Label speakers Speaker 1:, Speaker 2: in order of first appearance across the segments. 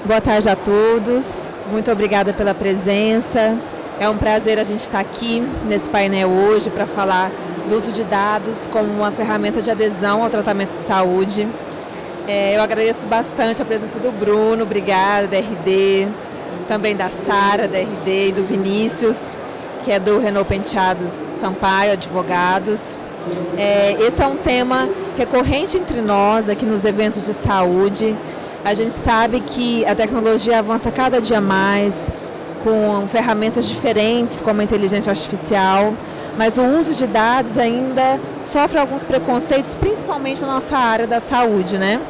Speaker 1: Boa tarde a todos, muito obrigada pela presença. É um prazer a gente estar aqui nesse painel hoje para falar do uso de dados como uma ferramenta de adesão ao tratamento de saúde. Eu agradeço bastante a presença do Bruno, obrigada, da RD, também da Sara, da RD, e do Vinícius, que é do Renault Penteado Sampaio, advogados. Esse é um tema recorrente entre nós aqui nos eventos de saúde. A gente sabe que a tecnologia avança cada dia mais, com ferramentas diferentes, como a inteligência artificial, mas o uso de dados ainda sofre alguns preconceitos, principalmente na nossa área da saúde, né?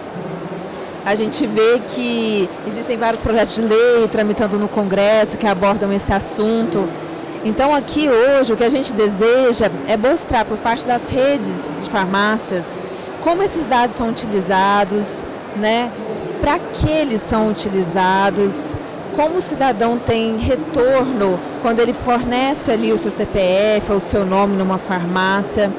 Speaker 1: A gente vê que existem vários projetos de lei tramitando no Congresso que abordam esse assunto. Então aqui hoje o que a gente deseja é mostrar por parte das redes de farmácias como esses dados são utilizados, né? Para que eles são utilizados, como o cidadão tem retorno quando ele fornece ali o seu CPF ou o seu nome numa farmácia.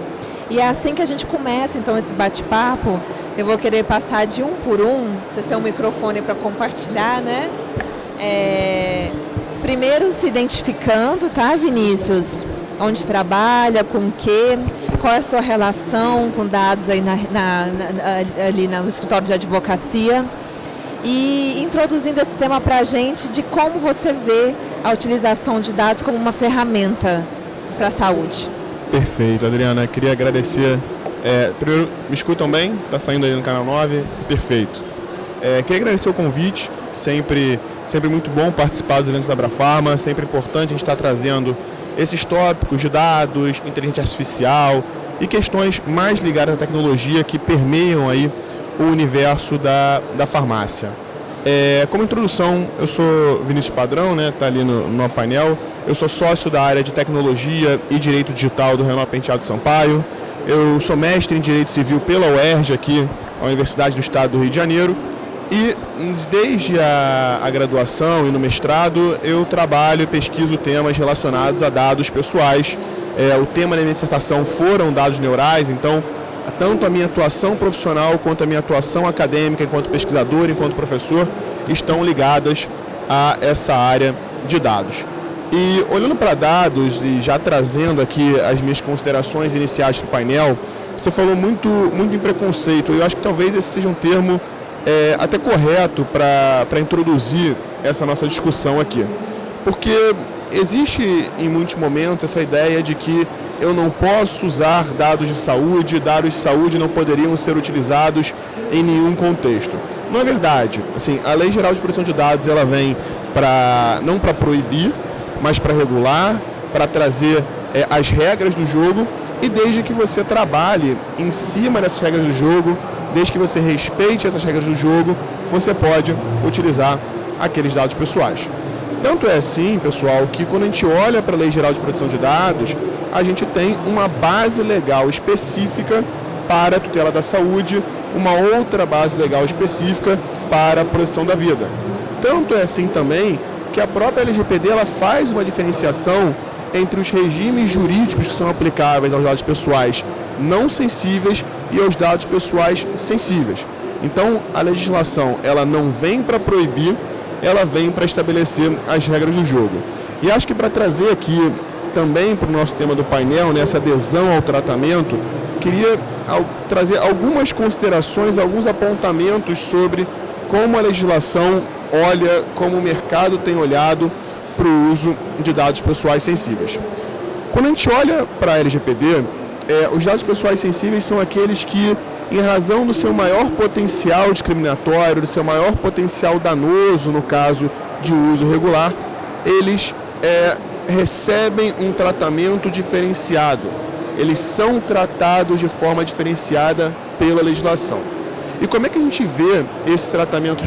Speaker 1: E é assim que a gente começa então esse bate-papo. Eu vou querer passar de um por um, vocês têm um microfone para compartilhar, né? Primeiro se identificando, tá, Vinícius? Onde trabalha, com o quê? Qual é a sua relação com dados aí ali no escritório de advocacia? E introduzindo esse tema para a gente de como você vê a utilização de dados como uma ferramenta para a saúde.
Speaker 2: Perfeito, Adriana. Queria agradecer. Primeiro, me escutam bem? Está saindo aí no Canal 9? Perfeito. Queria agradecer o convite. Sempre muito bom participar dos eventos da Abrafarma. Sempre importante a gente estar trazendo esses tópicos de dados, inteligência artificial e questões mais ligadas à tecnologia que permeiam aí o universo da farmácia. Como introdução, eu sou Vinícius Padrão, né, tá ali no painel. Eu sou sócio da área de tecnologia e direito digital do Renault Penteado Sampaio. Eu sou mestre em direito civil pela UERJ aqui, a Universidade do Estado do Rio de Janeiro. E desde a graduação e no mestrado eu trabalho e pesquiso temas relacionados a dados pessoais. O tema da minha dissertação foram dados neurais, então tanto a minha atuação profissional quanto a minha atuação acadêmica enquanto pesquisador, enquanto professor, estão ligadas a essa área de dados. E olhando para dados e já trazendo aqui as minhas considerações iniciais para o painel, você falou muito em preconceito. Eu acho que talvez esse seja um termo até correto para introduzir essa nossa discussão aqui. Porque existe em muitos momentos essa ideia de que eu não posso usar dados de saúde não poderiam ser utilizados em nenhum contexto. Não é verdade. Assim, a Lei Geral de Proteção de Dados ela vem não para proibir, mas para regular, para trazer as regras do jogo, e desde que você trabalhe em cima dessas regras do jogo, desde que você respeite essas regras do jogo, você pode utilizar aqueles dados pessoais. Tanto é assim, pessoal, que quando a gente olha para a Lei Geral de Proteção de Dados, a gente tem uma base legal específica para a tutela da saúde, uma outra base legal específica para a proteção da vida. Tanto é assim também que a própria LGPD ela faz uma diferenciação entre os regimes jurídicos que são aplicáveis aos dados pessoais não sensíveis e aos dados pessoais sensíveis. Então, a legislação ela não vem para proibir, ela vem para estabelecer as regras do jogo. E acho que para trazer aqui também para o nosso tema do painel, nessa adesão ao tratamento, queria trazer algumas considerações, alguns apontamentos sobre como a legislação olha, como o mercado tem olhado para o uso de dados pessoais sensíveis. Quando a gente olha para a LGPD, os dados pessoais sensíveis são aqueles que, em razão do seu maior potencial discriminatório, do seu maior potencial danoso, no caso de uso irregular, eles recebem um tratamento diferenciado. Eles são tratados de forma diferenciada pela legislação. E como é que a gente vê esse tratamento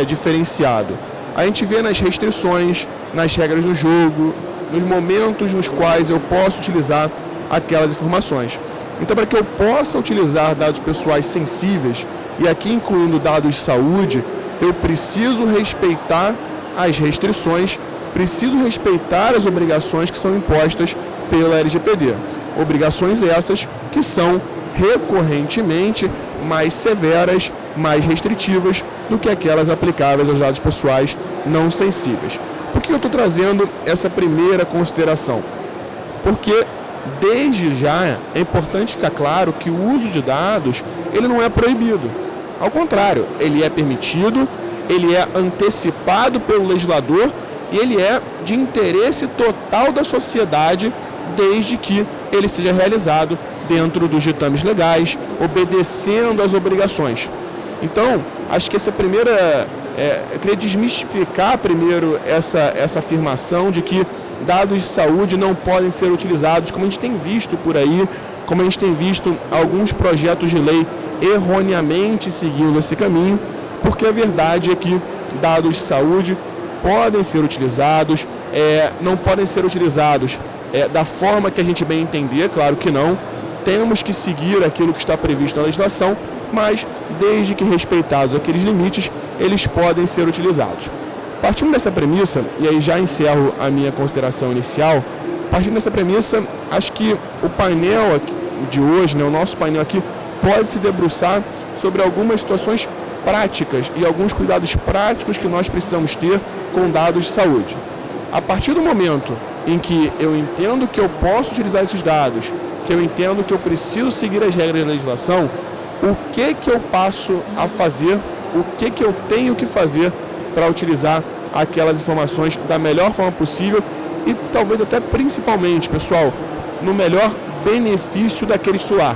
Speaker 2: diferenciado? A gente vê nas restrições, nas regras do jogo, nos momentos nos quais eu posso utilizar aquelas informações. Então, para que eu possa utilizar dados pessoais sensíveis, e aqui incluindo dados de saúde, eu preciso respeitar as restrições, preciso respeitar as obrigações que são impostas pela LGPD. Obrigações essas que são recorrentemente mais severas, mais restritivas do que aquelas aplicáveis aos dados pessoais não sensíveis. Por que eu estou trazendo essa primeira consideração? Porque desde já é importante ficar claro que o uso de dados ele não é proibido. Ao contrário, ele é permitido, ele é antecipado pelo legislador e ele é de interesse total da sociedade desde que ele seja realizado dentro dos ditames legais, obedecendo às obrigações. Então, acho que essa primeira... eu queria desmistificar primeiro essa afirmação de que dados de saúde não podem ser utilizados, como a gente tem visto por aí, como a gente tem visto alguns projetos de lei erroneamente seguindo esse caminho, porque a verdade é que dados de saúde podem ser utilizados, não podem ser utilizados da forma que a gente bem entender, claro que não, temos que seguir aquilo que está previsto na legislação, mas desde que respeitados aqueles limites, eles podem ser utilizados. Partindo dessa premissa, e aí já encerro a minha consideração inicial, partindo dessa premissa, acho que o painel de hoje, o nosso painel aqui, pode se debruçar sobre algumas situações práticas e alguns cuidados práticos que nós precisamos ter com dados de saúde. A partir do momento em que eu entendo que eu posso utilizar esses dados, que eu entendo que eu preciso seguir as regras da legislação, o que eu passo a fazer, o que eu tenho que fazer para utilizar aquelas informações da melhor forma possível e talvez até principalmente, pessoal, no melhor benefício daquele titular,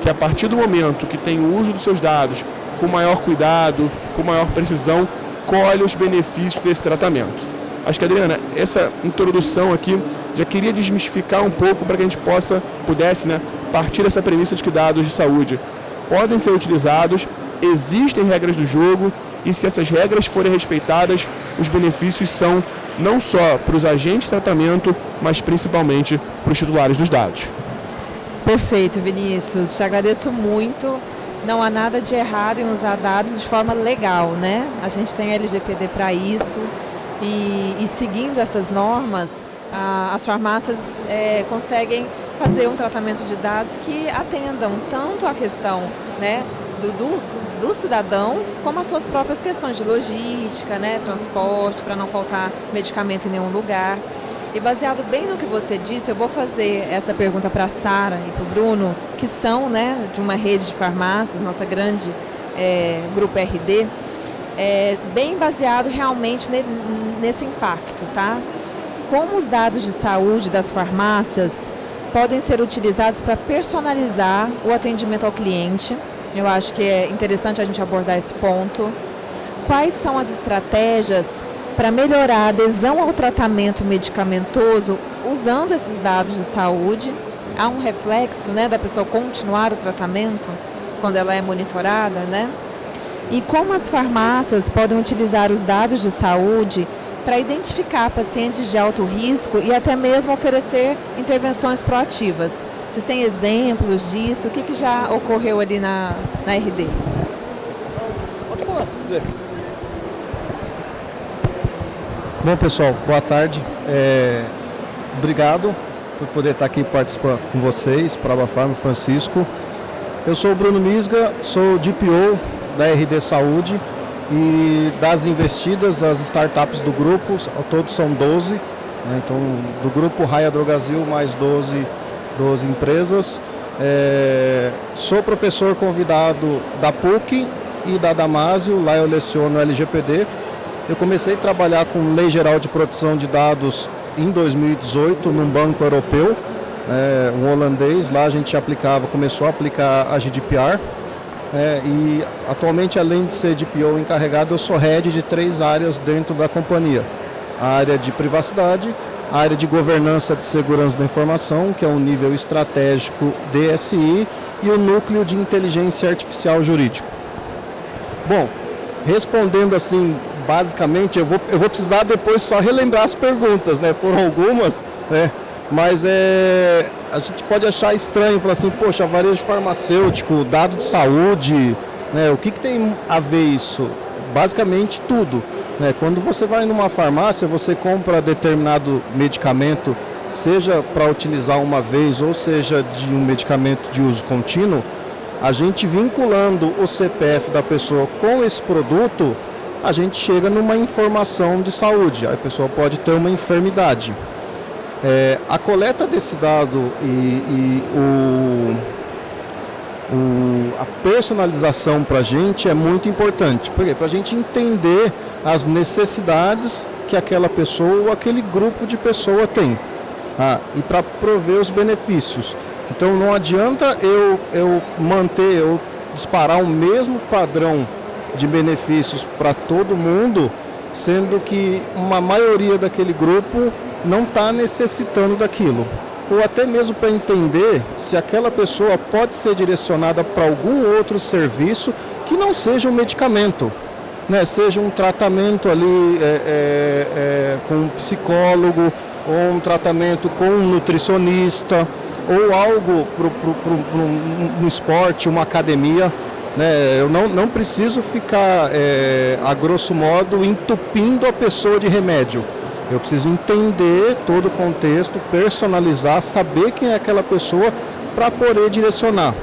Speaker 2: que a partir do momento que tem o uso dos seus dados com maior cuidado, com maior precisão, colhe os benefícios desse tratamento. Acho que, Adriana, essa introdução aqui já queria desmistificar um pouco para que a gente pudesse partir dessa premissa de que dados de saúde podem ser utilizados, existem regras do jogo e se essas regras forem respeitadas, os benefícios são não só para os agentes de tratamento, mas principalmente para os titulares dos dados.
Speaker 1: Perfeito, Vinícius. Te agradeço muito. Não há nada de errado em usar dados de forma legal, né? A gente tem a LGPD para isso e seguindo essas normas, as farmácias conseguem fazer um tratamento de dados que atendam tanto a questão do cidadão, como as suas próprias questões de logística, transporte, para não faltar medicamento em nenhum lugar. E baseado bem no que você disse, eu vou fazer essa pergunta para a Sara e para o Bruno, que são de uma rede de farmácias, nossa grande grupo RD, bem baseado realmente nesse impacto, tá? Como os dados de saúde das farmácias podem ser utilizados para personalizar o atendimento ao cliente. Eu acho que é interessante a gente abordar esse ponto. Quais são as estratégias para melhorar a adesão ao tratamento medicamentoso usando esses dados de saúde? Há um reflexo da pessoa continuar o tratamento quando ela é monitorada, E como as farmácias podem utilizar os dados de saúde para identificar pacientes de alto risco e até mesmo oferecer intervenções proativas? Vocês têm exemplos disso? O que já ocorreu ali na RD?
Speaker 3: Pode falar, se quiser. Bom, pessoal, boa tarde. Obrigado por poder estar aqui participando com vocês, para a Abrafarma, Francisco. Eu sou o Bruno Misga, sou DPO da RD Saúde e das investidas, as startups do grupo, ao todo são 12. Então, do grupo Raia Drogasil, mais 12 empresas. Sou professor convidado da PUC e da Damásio, lá eu leciono LGPD. Eu comecei a trabalhar com Lei Geral de Proteção de Dados em 2018 num banco europeu, um holandês. Lá a gente começou a aplicar a GDPR. E atualmente, além de ser DPO encarregado, eu sou head de 3 áreas dentro da companhia. A área de privacidade, a área de governança de segurança da informação, que é um nível estratégico DSI, e o núcleo de inteligência artificial jurídico. Bom, respondendo assim, basicamente, eu vou precisar depois só relembrar as perguntas, Foram algumas, mas a gente pode achar estranho, falar assim, poxa, varejo farmacêutico, dado de saúde, o que tem a ver isso? Basicamente tudo. Quando você vai numa farmácia, você compra determinado medicamento, seja para utilizar uma vez ou seja de um medicamento de uso contínuo, A gente vinculando o CPF da pessoa com esse produto, a gente chega numa informação de saúde. A pessoa pode ter uma enfermidade. A coleta desse dado e a personalização para a gente é muito importante. Por quê? Para a gente entender as necessidades que aquela pessoa ou aquele grupo de pessoa tem. E para prover os benefícios. Então não adianta eu disparar o mesmo padrão de benefícios para todo mundo, sendo que uma maioria daquele grupo não está necessitando daquilo. Ou até mesmo para entender se aquela pessoa pode ser direcionada para algum outro serviço que não seja um medicamento, né? Seja um tratamento ali com um psicólogo, ou um tratamento com um nutricionista, ou algo para um esporte, uma academia. Né? Eu não preciso ficar, a grosso modo, entupindo a pessoa de remédio. Eu preciso entender todo o contexto, personalizar, saber quem é aquela pessoa para poder direcionar.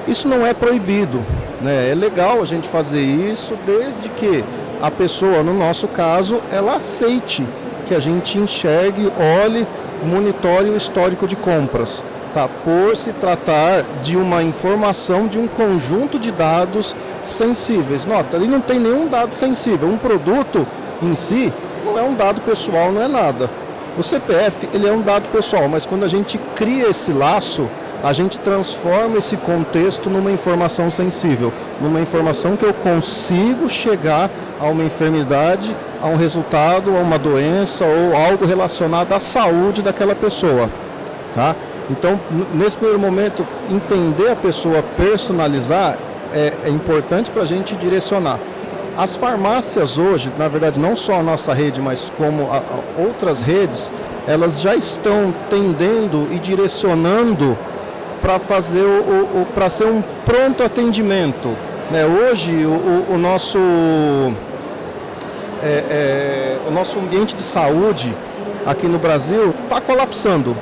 Speaker 3: Isso não é proibido, né? É legal a gente fazer isso desde que a pessoa, no nosso caso, ela aceite que a gente enxergue, olhe, monitore o histórico de compras. Tá? Por se tratar de uma informação, de um conjunto de dados sensíveis. Nota, ali não tem nenhum dado sensível. Um produto em si não é um dado pessoal, não é nada. O CPF, ele é um dado pessoal, mas quando a gente cria esse laço, a gente transforma esse contexto numa informação sensível, numa informação que eu consigo chegar a uma enfermidade, a um resultado, a uma doença ou algo relacionado à saúde daquela pessoa. Tá? Então, nesse primeiro momento, entender a pessoa, personalizar, é importante para a gente direcionar. As farmácias hoje, na verdade, não só a nossa rede, mas como outras redes, elas já estão tendendo e direcionando para fazer para ser um pronto atendimento. Né? Hoje, o nosso ambiente de saúde aqui no Brasil está colapsando.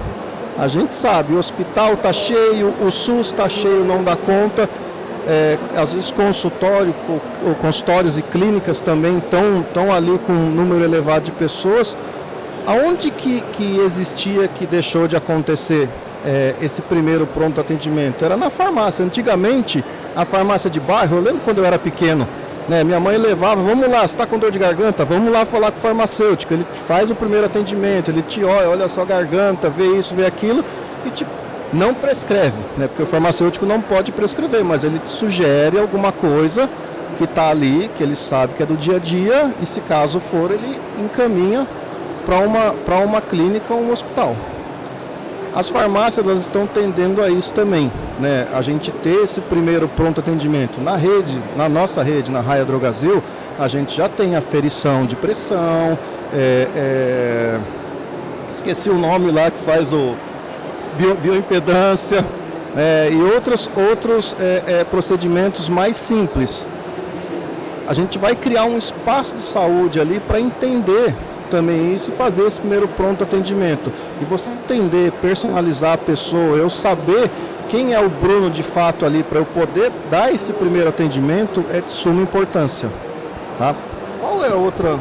Speaker 3: A gente sabe, o hospital está cheio, o SUS está cheio, não dá conta. Às vezes consultórios e clínicas também estão ali com um número elevado de pessoas. Aonde que existia, que deixou de acontecer esse primeiro pronto atendimento? Era na farmácia. Antigamente, a farmácia de bairro, eu lembro quando eu era pequeno, né, minha mãe levava, vamos lá, você está com dor de garganta, vamos lá falar com o farmacêutico. Ele faz o primeiro atendimento, ele te olha a sua garganta, vê isso, vê aquilo e te não prescreve, né? Porque o farmacêutico não pode prescrever, mas ele te sugere alguma coisa que está ali, que ele sabe que é do dia a dia, e se caso for, ele encaminha para uma clínica ou um hospital. As farmácias, elas estão tendendo a isso também, né? A gente ter esse primeiro pronto atendimento. Na nossa rede, na Raia Drogasil, a gente já tem aferição de pressão, esqueci o nome lá que faz o bioimpedância, e outros procedimentos mais simples. A gente vai criar um espaço de saúde ali para entender também isso e fazer esse primeiro pronto atendimento. E você entender, personalizar a pessoa, eu saber quem é o Bruno de fato ali para eu poder dar esse primeiro atendimento é de suma importância. Tá? Qual é a outra?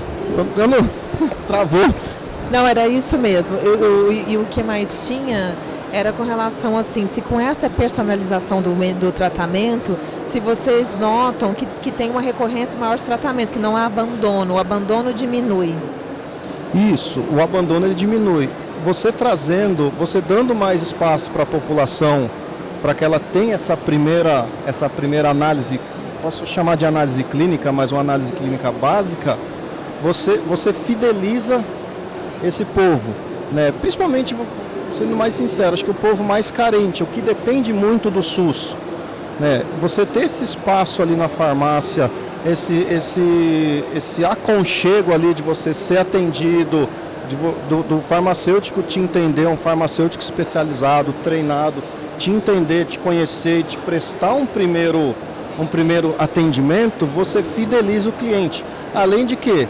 Speaker 3: Eu não... Travou.
Speaker 1: Não, era isso mesmo. E o que mais tinha era com relação assim, se com essa personalização do tratamento, se vocês notam que tem uma recorrência maior de tratamento, que não há abandono, o abandono diminui.
Speaker 3: Isso, o abandono ele diminui. Você dando mais espaço para a população, para que ela tenha essa primeira análise, posso chamar de análise clínica, mas uma análise clínica básica, você fideliza esse povo, né? Principalmente, sendo mais sincero, acho que o povo mais carente, o que depende muito do SUS, né? Você ter esse espaço ali na farmácia, esse aconchego ali de você ser atendido, do farmacêutico te entender, um farmacêutico especializado, treinado, te entender, te conhecer e te prestar um primeiro atendimento, você fideliza o cliente. Além de que,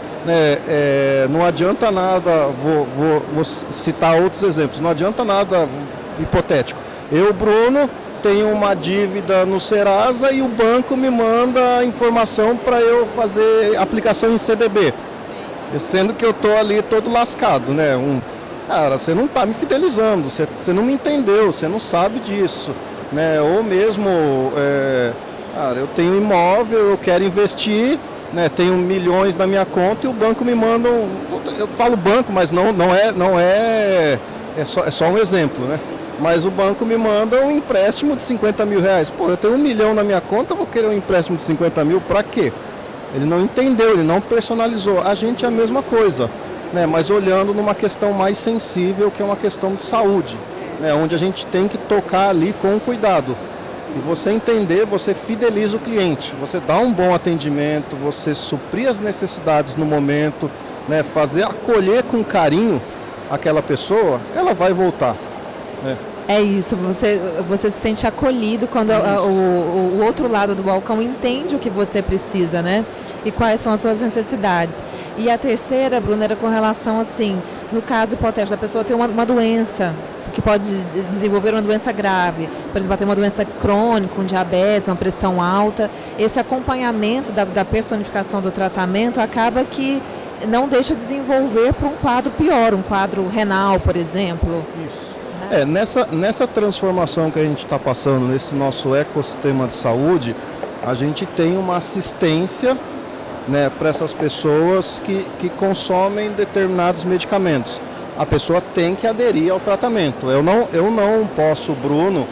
Speaker 3: não adianta nada, vou citar outros exemplos, não adianta nada hipotético. Eu, Bruno, tenho uma dívida no Serasa e o banco me manda a informação para eu fazer aplicação em CDB. Sendo que eu estou ali todo lascado, né? Cara, você não está me fidelizando, você não me entendeu, você não sabe disso, né? Ou mesmo, cara, eu tenho imóvel, eu quero investir, né? Tenho milhões na minha conta e o banco me manda, eu falo banco, mas é só um exemplo, né? Mas o banco me manda um empréstimo de 50 mil reais. Pô, eu tenho 1 milhão na minha conta, eu vou querer um empréstimo de 50 mil para quê? Ele não entendeu, ele não personalizou. A gente é a mesma coisa, né? Mas olhando numa questão mais sensível, que é uma questão de saúde, né? Onde a gente tem que tocar ali com cuidado. E você entender, você fideliza o cliente, você dá um bom atendimento, você suprir as necessidades no momento, né? Acolher com carinho aquela pessoa, ela vai voltar, né?
Speaker 1: É isso, você se sente acolhido quando o outro lado do balcão entende o que você precisa, né? E quais são as suas necessidades. E a terceira, Bruna, era com relação, assim, no caso hipotético da pessoa ter uma doença, que pode desenvolver uma doença grave, por exemplo, ter uma doença crônica, um diabetes, uma pressão alta. Esse acompanhamento da personificação do tratamento acaba que não deixa desenvolver para um quadro pior, um quadro renal, por exemplo.
Speaker 3: Isso. Nessa transformação que a gente está passando nesse nosso ecossistema de saúde, a gente tem uma assistência, né, para essas pessoas que consomem determinados medicamentos. A pessoa tem que aderir ao tratamento. Eu não posso, Bruno,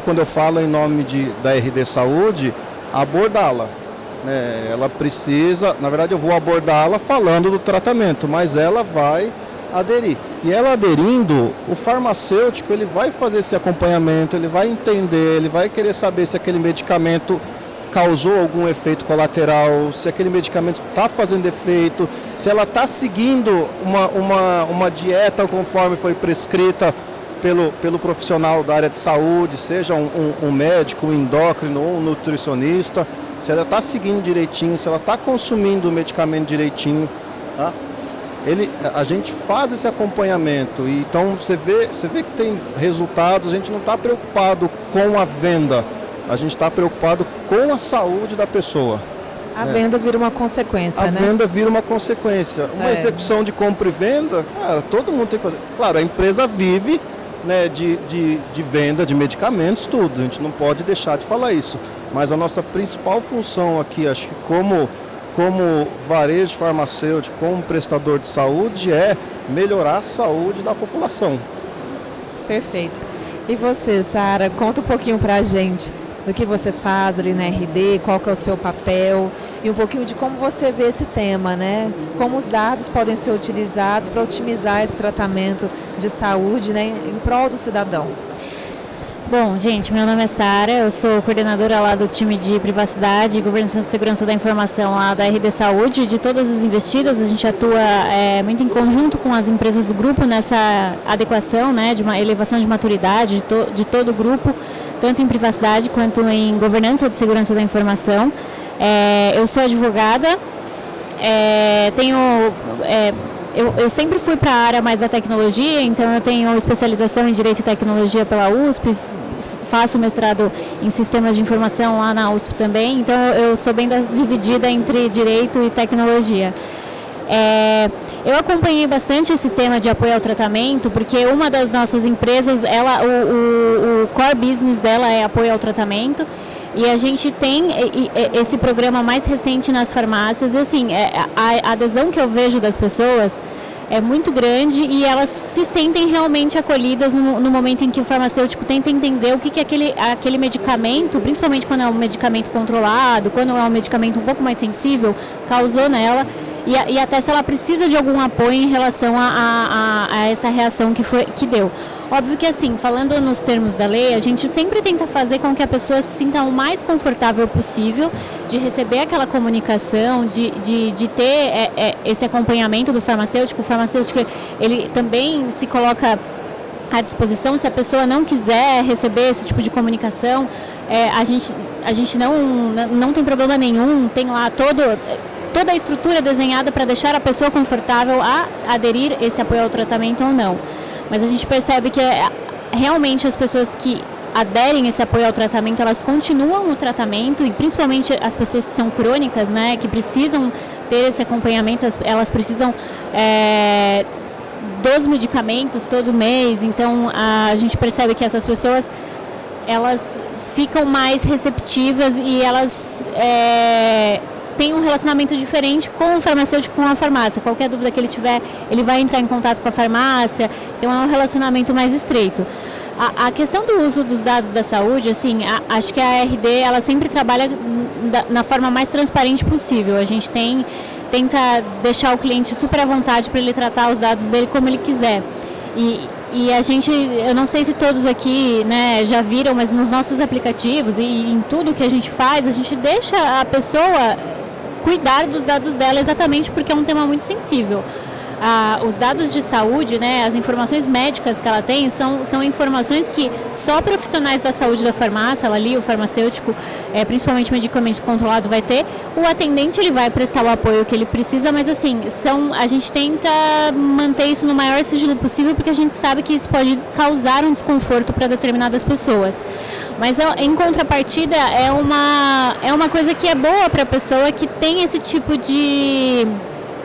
Speaker 3: quando eu falo em nome da RD Saúde, abordá-la. Ela precisa, na verdade eu vou abordá-la falando do tratamento, mas ela vai aderir. E ela aderindo, o farmacêutico ele vai fazer esse acompanhamento, ele vai entender, ele vai querer saber se aquele medicamento causou algum efeito colateral, se aquele medicamento está fazendo efeito, se ela está seguindo uma dieta conforme foi prescrita pelo profissional da área de saúde, seja um médico, um endócrino ou um nutricionista, se ela está seguindo direitinho, se ela está consumindo o medicamento direitinho, tá? A gente faz esse acompanhamento, e então você vê que tem resultados. A gente não está preocupado com a venda, a gente está preocupado com a saúde da pessoa.
Speaker 1: A venda vira uma consequência, né?
Speaker 3: A venda vira uma consequência. Uma execução de compra e venda, cara, todo mundo tem que fazer. Claro, a empresa vive, né, de venda de medicamentos, tudo. A gente não pode deixar de falar isso. Mas a nossa principal função aqui, acho que como varejo farmacêutico, como prestador de saúde, é melhorar a saúde da população.
Speaker 1: Perfeito. E você, Sara, conta um pouquinho pra gente do que você faz ali na RD, qual que é o seu papel e um pouquinho de como você vê esse tema, né? Como os dados podem ser utilizados para otimizar esse tratamento de saúde, né, em prol do cidadão.
Speaker 4: Bom, gente, meu nome é Sara, eu sou coordenadora lá do time de privacidade e governança e segurança da informação lá da RD Saúde. De todas as investidas, a gente atua muito em conjunto com as empresas do grupo nessa adequação, né, de uma elevação de maturidade de todo o grupo, tanto em privacidade quanto em governança de segurança da informação. Eu sou advogada, eu sempre fui para a área mais da tecnologia, então eu tenho especialização em Direito e Tecnologia pela USP, faço mestrado em Sistemas de Informação lá na USP também, então eu sou bem dividida entre Direito e Tecnologia. Eu acompanhei bastante esse tema de apoio ao tratamento, porque uma das nossas empresas, o core business dela é apoio ao tratamento, e a gente tem esse programa mais recente nas farmácias, e assim, a adesão que eu vejo das pessoas é muito grande e elas se sentem realmente acolhidas no momento em que o farmacêutico tenta entender o que aquele medicamento, principalmente quando é um medicamento controlado, quando é um medicamento um pouco mais sensível, causou nela, e até se ela precisa de algum apoio em relação a essa reação que deu. Óbvio que assim, falando nos termos da lei, a gente sempre tenta fazer com que a pessoa se sinta o mais confortável possível de receber aquela comunicação, de ter esse acompanhamento do farmacêutico. O farmacêutico, ele também se coloca à disposição, se a pessoa não quiser receber esse tipo de comunicação, a gente não tem problema nenhum, tem lá toda a estrutura desenhada para deixar a pessoa confortável a aderir esse apoio ao tratamento ou não. Mas a gente percebe que realmente as pessoas que aderem esse apoio ao tratamento, elas continuam o tratamento, e principalmente as pessoas que são crônicas, né, que precisam ter esse acompanhamento, elas precisam dos medicamentos todo mês. Então a gente percebe que essas pessoas, elas ficam mais receptivas e elas têm um relacionamento diferente com o farmacêutico, com a farmácia. Qualquer dúvida que ele tiver, ele vai entrar em contato com a farmácia, então é um relacionamento mais estreito. A questão do uso dos dados da saúde, assim, acho que a RD, ela sempre trabalha na forma mais transparente possível. A gente tenta deixar o cliente super à vontade para ele tratar os dados dele como ele quiser. E a gente, eu não sei se todos aqui, né, já viram, mas nos nossos aplicativos e em tudo que a gente faz, a gente deixa a pessoa cuidar dos dados dela, exatamente porque é um tema muito sensível. Os dados de saúde, né, as informações médicas que ela tem, são informações que só profissionais da saúde da farmácia, ela ali, o farmacêutico, principalmente medicamento controlado, vai ter. O atendente, ele vai prestar o apoio que ele precisa, mas assim, a gente tenta manter isso no maior sigilo possível, porque a gente sabe que isso pode causar um desconforto para determinadas pessoas. Mas em contrapartida, é uma coisa que é boa para a pessoa que tem esse tipo de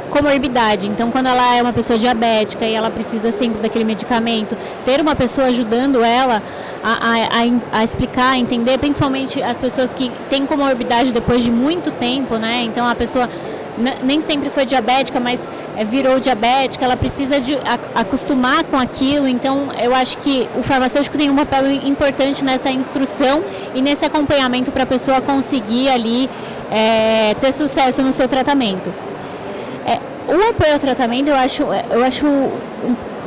Speaker 4: comorbidade. Então, quando ela é uma pessoa diabética e ela precisa sempre daquele medicamento, ter uma pessoa ajudando ela a explicar, a entender, principalmente as pessoas que têm comorbidade depois de muito tempo, né? Então, a pessoa nem sempre foi diabética, mas virou diabética, ela precisa de acostumar com aquilo. Então, eu acho que o farmacêutico tem um papel importante nessa instrução e nesse acompanhamento para a pessoa conseguir ali ter sucesso no seu tratamento. O apoio ao tratamento eu acho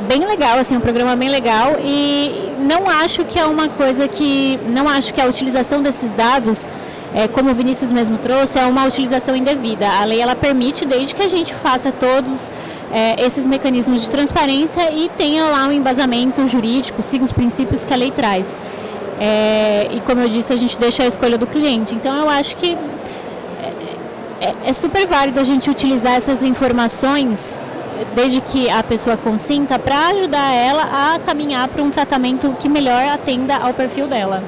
Speaker 4: bem legal, assim, um programa bem legal, e não acho que é uma coisa não acho que a utilização desses dados, como o Vinícius mesmo trouxe, é uma utilização indevida. A lei, ela permite, desde que a gente faça todos esses mecanismos de transparência e tenha lá um embasamento jurídico, siga os princípios que a lei traz. E como eu disse, a gente deixa a escolha do cliente. Então eu acho que é super válido a gente utilizar essas informações, desde que a pessoa consinta, para ajudar ela a caminhar para um tratamento que melhor atenda ao perfil dela.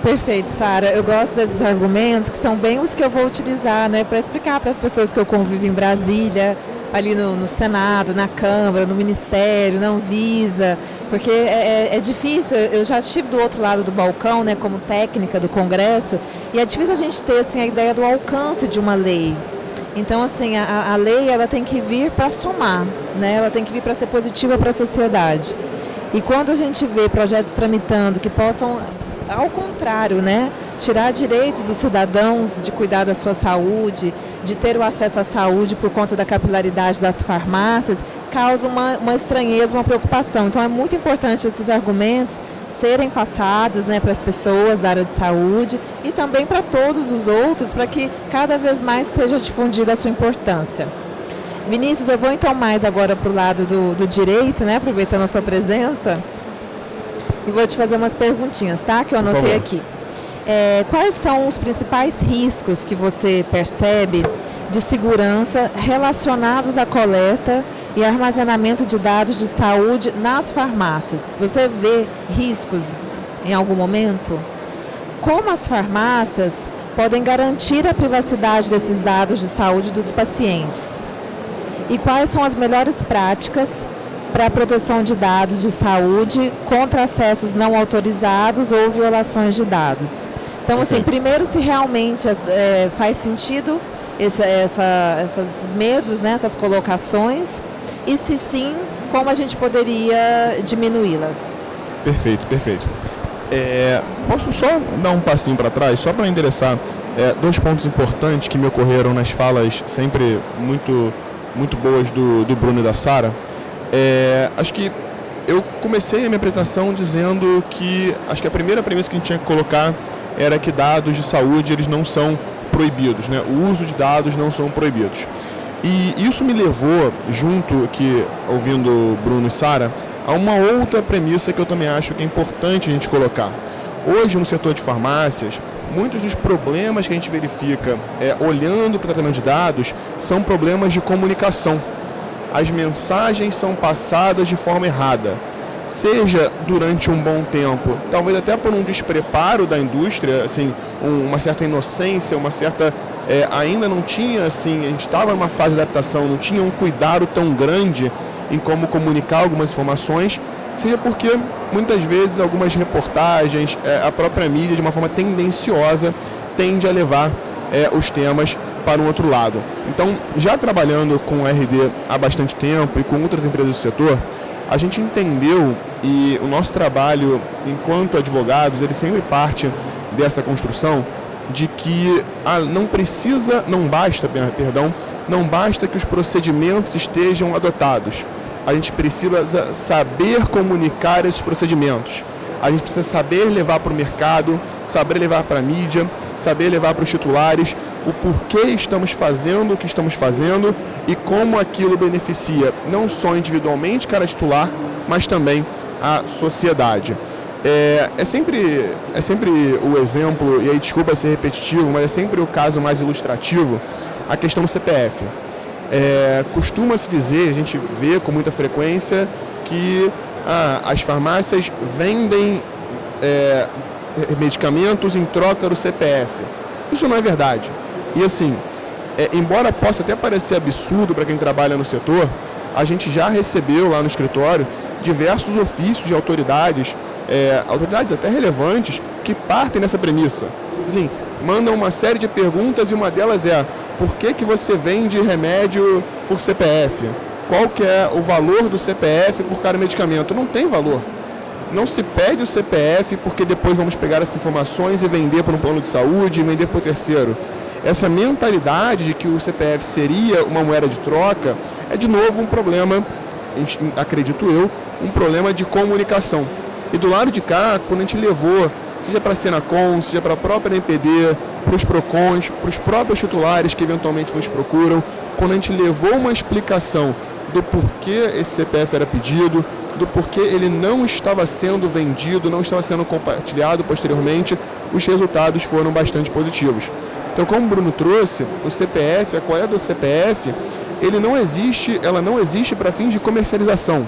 Speaker 1: Perfeito, Sara. Eu gosto desses argumentos, que são bem os que eu vou utilizar, né, para explicar para as pessoas que eu convivo em Brasília, ali no Senado, na Câmara, no Ministério, na Anvisa, porque é difícil. Eu já estive do outro lado do balcão, né, como técnica do Congresso, e é difícil a gente ter assim, a ideia do alcance de uma lei. Então, assim, a lei, ela tem que vir para somar, né, ela tem que vir para ser positiva para a sociedade. E quando a gente vê projetos tramitando que possam, ao contrário, né, tirar direitos dos cidadãos de cuidar da sua saúde, de ter o acesso à saúde por conta da capilaridade das farmácias, causa uma estranheza, uma preocupação. Então é muito importante esses argumentos serem passados, né, para as pessoas da área de saúde e também para todos os outros, para que cada vez mais seja difundida a sua importância. Vinícius, eu vou então mais agora para o lado do direito, né, aproveitando a sua presença, e vou te fazer umas perguntinhas, tá, que eu anotei aqui. Quais são os principais riscos que você percebe de segurança relacionados à coleta e armazenamento de dados de saúde nas farmácias? Você vê riscos em algum momento? Como as farmácias podem garantir a privacidade desses dados de saúde dos pacientes? E quais são as melhores práticas para a proteção de dados de saúde contra acessos não autorizados ou violações de dados? Então, assim, primeiro, se realmente faz sentido esses medos, né, essas colocações, e se sim, como a gente poderia diminuí-las?
Speaker 2: Perfeito, perfeito. Posso só dar um passinho para trás, só para endereçar dois pontos importantes que me ocorreram nas falas sempre muito, muito boas do Bruno e da Sara. Acho que eu comecei a minha apresentação dizendo que acho que a primeira premissa que a gente tinha que colocar era que dados de saúde, eles não são proibidos, né? O uso de dados não são proibidos. E isso me levou, junto aqui, ouvindo Bruno e Sara, a uma outra premissa que eu também acho que é importante a gente colocar. Hoje, no setor de farmácias, muitos dos problemas que a gente verifica olhando para o tratamento de dados são problemas de comunicação. As mensagens são passadas de forma errada. seja durante um bom tempo, talvez até por um despreparo da indústria, assim, uma certa inocência, uma certa... ainda não tinha, assim, a gente estava numa fase de adaptação, não tinha um cuidado tão grande em como comunicar algumas informações, seja porque muitas vezes algumas reportagens, a própria mídia, de uma forma tendenciosa, tende a levar os temas para um outro lado. Então, já trabalhando com RD há bastante tempo e com outras empresas do setor, a gente entendeu, e o nosso trabalho enquanto advogados, ele sempre parte dessa construção de que não basta que os procedimentos estejam adotados. A gente precisa saber comunicar esses procedimentos. A gente precisa saber levar para o mercado, saber levar para a mídia, saber levar para os titulares o porquê estamos fazendo o que estamos fazendo e como aquilo beneficia não só individualmente cada titular, mas também a sociedade. É sempre o exemplo, e aí desculpa ser repetitivo, mas é sempre o caso mais ilustrativo, a questão do CPF. Costuma-se dizer, a gente vê com muita frequência, que as farmácias vendem medicamentos em troca do CPF. Isso não é verdade. E assim, embora possa até parecer absurdo para quem trabalha no setor, a gente já recebeu lá no escritório diversos ofícios de autoridades até relevantes, que partem dessa premissa. Assim, mandam uma série de perguntas e uma delas é: por que você vende remédio por CPF? Qual que é o valor do CPF por cada medicamento? Não tem valor. Não se pede o CPF porque depois vamos pegar essas informações e vender para um plano de saúde e vender para o terceiro. Essa mentalidade de que o CPF seria uma moeda de troca é, de novo, um problema, acredito eu, um problema de comunicação. E do lado de cá, quando a gente levou, seja para a Senacom, seja para a própria NPD, para os PROCONs, para os próprios titulares que eventualmente nos procuram, quando a gente levou uma explicação do porquê esse CPF era pedido, do porquê ele não estava sendo vendido, não estava sendo compartilhado posteriormente, os resultados foram bastante positivos. Então, como o Bruno trouxe, o CPF, a coleta do CPF, ela não existe para fins de comercialização.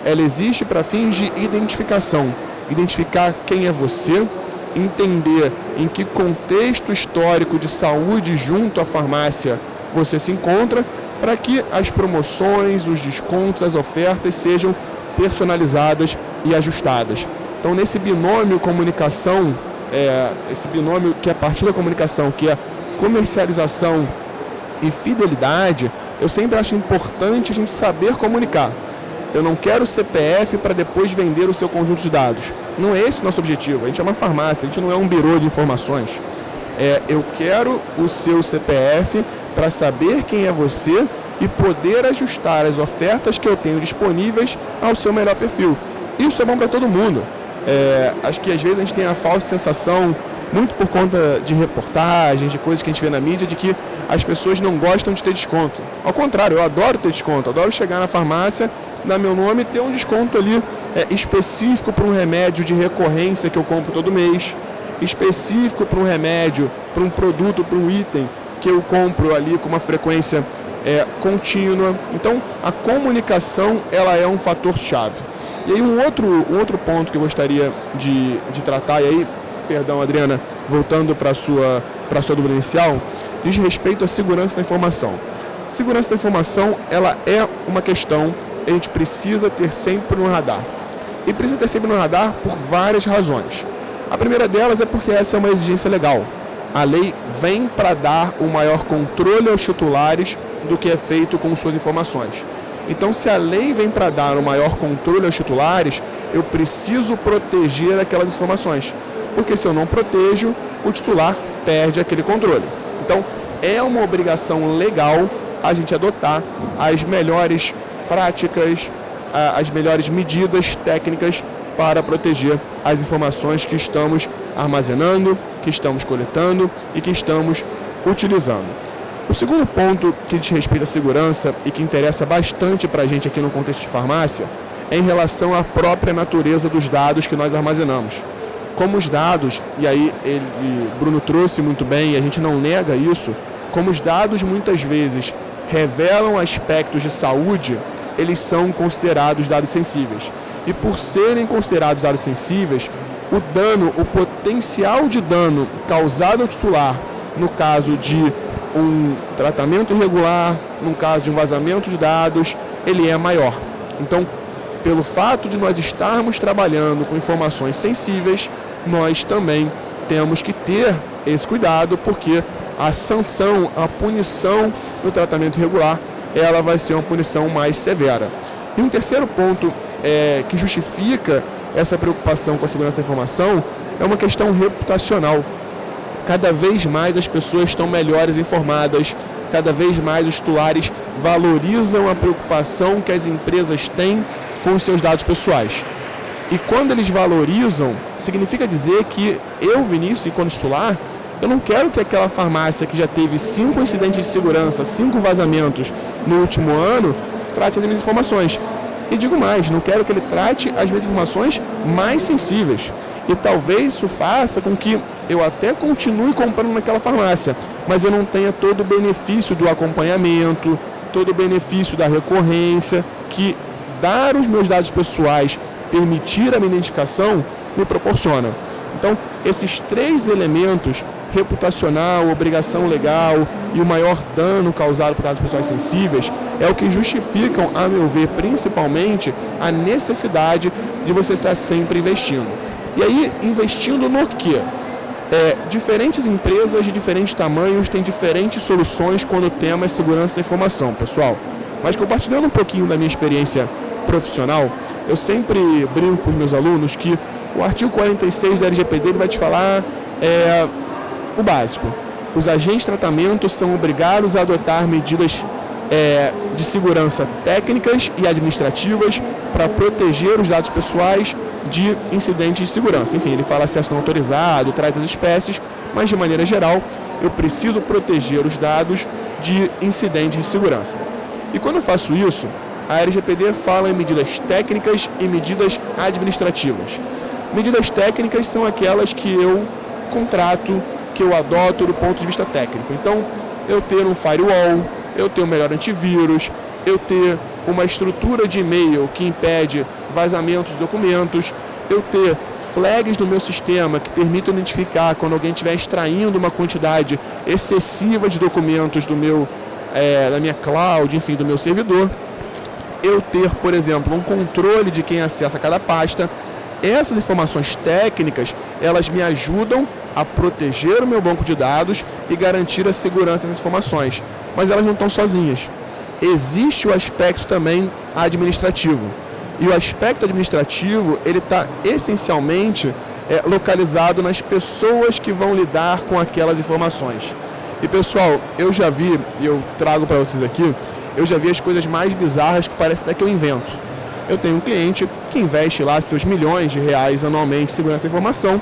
Speaker 2: Ela existe para fins de identificação. Identificar quem é você, entender em que contexto histórico de saúde junto à farmácia você se encontra, para que as promoções, os descontos, as ofertas sejam personalizadas e ajustadas. Então, nesse binômio comunicação, esse binômio que é a partir da comunicação, que é comercialização e fidelidade, eu sempre acho importante a gente saber comunicar. Eu não quero CPF para depois vender o seu conjunto de dados. Não é esse o nosso objetivo. A gente é uma farmácia, a gente não é um birô de informações. Eu quero o seu CPF para saber quem é você e poder ajustar as ofertas que eu tenho disponíveis ao seu melhor perfil. Isso é bom para todo mundo. Acho que às vezes a gente tem a falsa sensação, muito por conta de reportagens, de coisas que a gente vê na mídia, de que as pessoas não gostam de ter desconto. Ao contrário, eu adoro ter desconto, adoro chegar na farmácia, dar meu nome e ter um desconto ali específico para um remédio de recorrência que eu compro todo mês, específico para um remédio, para um produto, para um item que eu compro ali com uma frequência contínua. Então, a comunicação, ela é um fator-chave. E aí um outro ponto que eu gostaria de tratar, e aí, perdão, Adriana, voltando para a sua dúvida inicial, diz respeito à segurança da informação. Segurança da informação, ela é uma questão que a gente precisa ter sempre no radar. E precisa ter sempre no radar por várias razões. A primeira delas é porque essa é uma exigência legal. A lei vem para dar um maior controle aos titulares do que é feito com suas informações. Então, se a lei vem para dar um maior controle aos titulares, eu preciso proteger aquelas informações. Porque se eu não protejo, o titular perde aquele controle. Então, é uma obrigação legal a gente adotar as melhores práticas, as melhores medidas técnicas para proteger as informações que estamos armazenando, que estamos coletando e que estamos utilizando. O segundo ponto que diz respeito à segurança e que interessa bastante para a gente aqui no contexto de farmácia é em relação à própria natureza dos dados que nós armazenamos. Como os dados, e aí Bruno trouxe muito bem, e a gente não nega isso, como os dados muitas vezes revelam aspectos de saúde, eles são considerados dados sensíveis. E por serem considerados dados sensíveis, o potencial de dano causado ao titular, no caso de um tratamento irregular, no caso de um vazamento de dados, ele é maior. Então, pelo fato de nós estarmos trabalhando com informações sensíveis, nós também temos que ter esse cuidado, porque a sanção, a punição no tratamento irregular, ela vai ser uma punição mais severa. E um terceiro ponto que justifica essa preocupação com a segurança da informação é uma questão reputacional. Cada vez mais as pessoas estão melhores informadas, cada vez mais os titulares valorizam a preocupação que as empresas têm com os seus dados pessoais. E quando eles valorizam, significa dizer que eu, Vinícius, enquanto titular, eu não quero que aquela farmácia que já teve 5 incidentes de segurança, 5 vazamentos no último ano, trate as minhas informações. E digo mais, não quero que ele trate as minhas informações mais sensíveis. E talvez isso faça com que eu até continue comprando naquela farmácia, mas eu não tenha todo o benefício do acompanhamento, todo o benefício da recorrência, que dar os meus dados pessoais, permitir a minha identificação, me proporciona. Então, esses 3 elementos, reputacional, obrigação legal e o maior dano causado por dados pessoais sensíveis, é o que justificam, a meu ver, principalmente, a necessidade de você estar sempre investindo. E aí, investindo no quê? Diferentes empresas de diferentes tamanhos têm diferentes soluções quando o tema é segurança da informação, pessoal. Mas compartilhando um pouquinho da minha experiência profissional, eu sempre brinco com os meus alunos que o artigo 46 da LGPD ele vai te falar o básico. Os agentes de tratamento são obrigados a adotar medidas de segurança técnicas e administrativas para proteger os dados pessoais de incidentes de segurança. Enfim, ele fala acesso não autorizado, traz as espécies, mas de maneira geral, eu preciso proteger os dados de incidentes de segurança. E quando eu faço isso, a LGPD fala em medidas técnicas e medidas administrativas. Medidas técnicas são aquelas que eu contrato, que eu adoto do ponto de vista técnico. Então, eu ter um firewall, eu ter um melhor antivírus, eu ter uma estrutura de e-mail que impede vazamento de documentos, eu ter flags no meu sistema que permitam identificar quando alguém estiver extraindo uma quantidade excessiva de documentos do da minha cloud, enfim, do meu servidor. Eu ter, por exemplo, um controle de quem acessa cada pasta. Essas informações técnicas, elas me ajudam a proteger o meu banco de dados e garantir a segurança das informações. Mas elas não estão sozinhas. Existe o aspecto também administrativo. E o aspecto administrativo, ele está essencialmente localizado nas pessoas que vão lidar com aquelas informações. E pessoal, eu já vi, e eu trago para vocês aqui, eu já vi as coisas mais bizarras que parece até que eu invento. Eu tenho um cliente que investe lá seus milhões de reais anualmente em segurança da informação.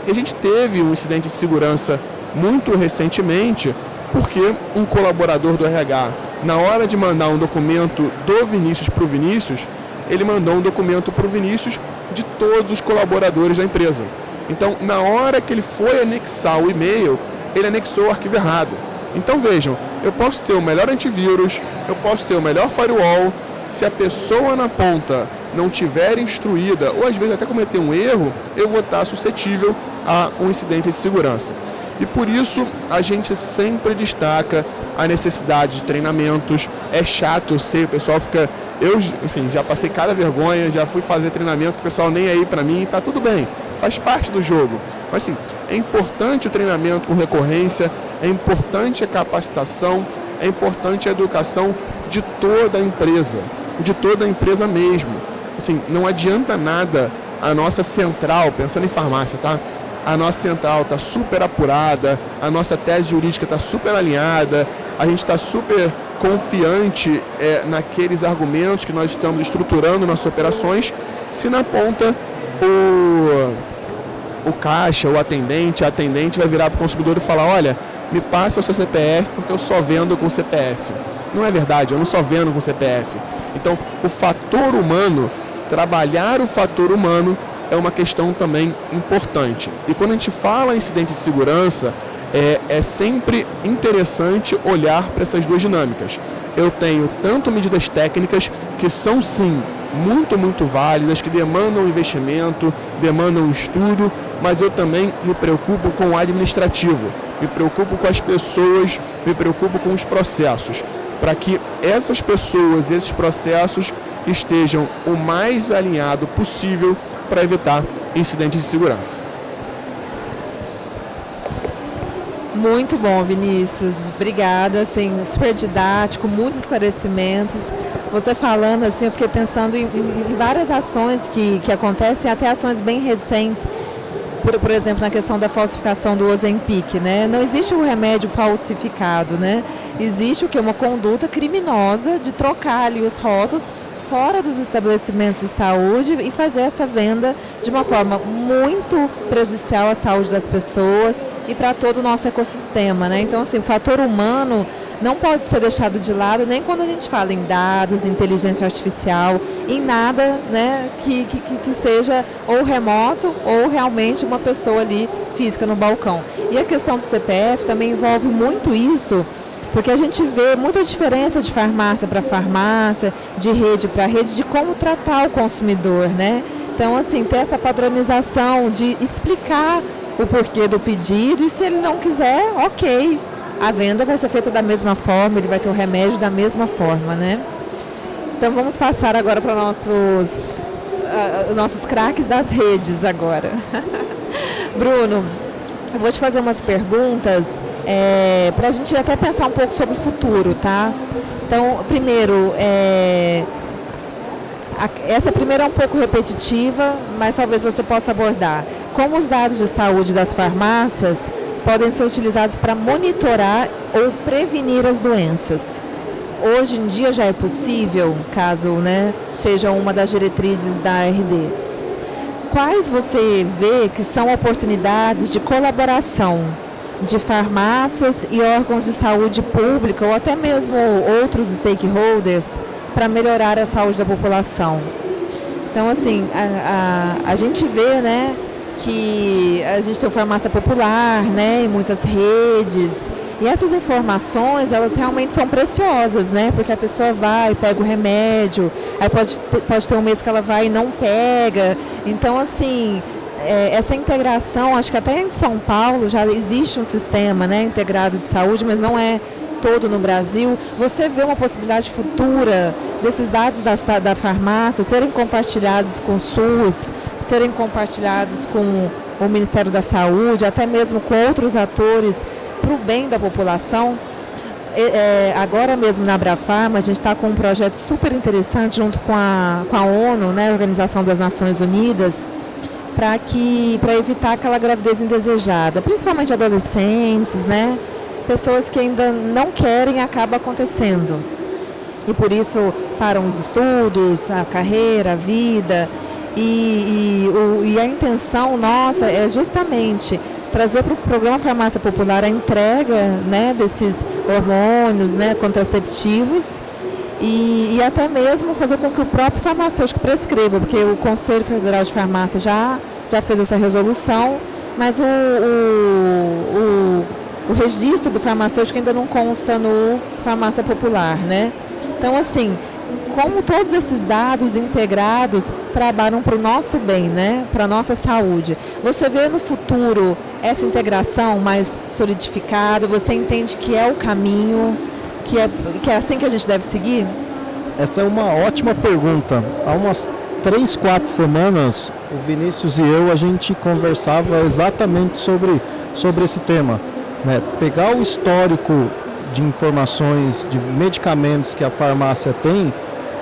Speaker 2: E a gente teve um incidente de segurança muito recentemente, porque um colaborador do RH, na hora de mandar um documento do Vinícius para o Vinícius, ele mandou um documento para o Vinícius de todos os colaboradores da empresa. Então, na hora que ele foi anexar o e-mail, ele anexou o arquivo errado. Então, vejam, eu posso ter o melhor antivírus, eu posso ter o melhor firewall, se a pessoa na ponta não tiver instruída, ou às vezes até cometer um erro, eu vou estar suscetível a um incidente de segurança. E por isso, a gente sempre destaca a necessidade de treinamentos. É chato, eu sei, o pessoal fica... Eu, enfim, já passei cada vergonha, já fui fazer treinamento, o pessoal nem aí para mim, tá tudo bem, faz parte do jogo. Mas assim, é importante o treinamento com recorrência, é importante a capacitação, é importante a educação de toda a empresa mesmo. Assim, não adianta nada a nossa central, pensando em farmácia, tá? A nossa central está super apurada, a nossa tese jurídica está super alinhada, a gente está super confiante naqueles argumentos que nós estamos estruturando nossas operações, se na ponta o caixa, o atendente, a atendente vai virar para o consumidor e falar: olha, me passa o seu CPF porque eu só vendo com CPF. Não é verdade, eu não só vendo com CPF. Então, o fator humano, trabalhar o fator humano é uma questão também importante. E quando a gente fala em incidente de segurança, é sempre interessante olhar para essas duas dinâmicas. Eu tenho tanto medidas técnicas que são sim muito válidas, que demandam investimento, demandam estudo, mas eu também me preocupo com o administrativo, me preocupo com as pessoas, me preocupo com os processos, para que essas pessoas, esses processos estejam o mais alinhado possível para evitar incidentes de segurança.
Speaker 1: Muito bom, Vinícius. Obrigada, assim, super didático, muitos esclarecimentos. Você falando, assim, eu fiquei pensando em várias ações que acontecem, até ações bem recentes. Por exemplo, na questão da falsificação do Ozempic, né? Não existe um remédio falsificado, né? Existe o que? Uma conduta criminosa de trocar ali os rótulos fora dos estabelecimentos de saúde e fazer essa venda de uma forma muito prejudicial à saúde das pessoas e para todo o nosso ecossistema, né? Então, assim, o fator humano não pode ser deixado de lado nem quando a gente fala em dados, inteligência artificial, em nada, né, que seja ou remoto ou realmente uma pessoa ali física no balcão. E a questão do CPF também envolve muito isso, porque a gente vê muita diferença de farmácia para farmácia, de rede para rede, de como tratar o consumidor, né? Então, assim, ter essa padronização de explicar o porquê do pedido e se ele não quiser, ok, a venda vai ser feita da mesma forma, ele vai ter o remédio da mesma forma, né? Então, vamos passar agora para os nossos craques das redes agora. Bruno, eu vou te fazer umas perguntas para a gente até pensar um pouco sobre o futuro, tá? Então, primeiro, essa primeira é um pouco repetitiva, mas talvez você possa abordar. Como os dados de saúde das farmácias podem ser utilizados para monitorar ou prevenir as doenças? Hoje em dia já é possível, caso, né, seja uma das diretrizes da ARD. Quais você vê que são oportunidades de colaboração de farmácias e órgãos de saúde pública ou até mesmo outros stakeholders para melhorar a saúde da população? Então, assim, a gente vê, né, que a gente tem farmácia popular, né, em muitas redes, e essas informações, elas realmente são preciosas, né, porque a pessoa vai, pega o remédio, aí pode ter um mês que ela vai e não pega. Então, assim, essa integração, acho que até em São Paulo já existe um sistema, né, integrado de saúde, mas não é todo no Brasil. Você vê uma possibilidade futura desses dados da farmácia serem compartilhados com o SUS, serem compartilhados com o Ministério da Saúde, até mesmo com outros atores para o bem da população? Agora mesmo na Abrafarma, a gente está com um projeto super interessante junto com a ONU, né, a Organização das Nações Unidas, para evitar aquela gravidez indesejada, principalmente adolescentes, né? Pessoas que ainda não querem, acaba acontecendo. E por isso param os estudos, a carreira, a vida. E a intenção nossa é justamente trazer para o programa Farmácia Popular a entrega, né, desses hormônios, né, contraceptivos e até mesmo fazer com que o próprio farmacêutico prescreva, porque o Conselho Federal de Farmácia já fez essa resolução, mas o registro do farmacêutico ainda não consta no Farmácia Popular, né? Então, assim, como todos esses dados integrados trabalham para o nosso bem, né? Para a nossa saúde. Você vê no futuro essa integração mais solidificada? Você entende que é o caminho, que é assim que a gente deve seguir?
Speaker 3: Essa é uma ótima pergunta. Há umas 3, 4 semanas, o Vinícius e eu, a gente conversava exatamente sobre esse tema. Né? Pegar o histórico de informações, de medicamentos que a farmácia tem,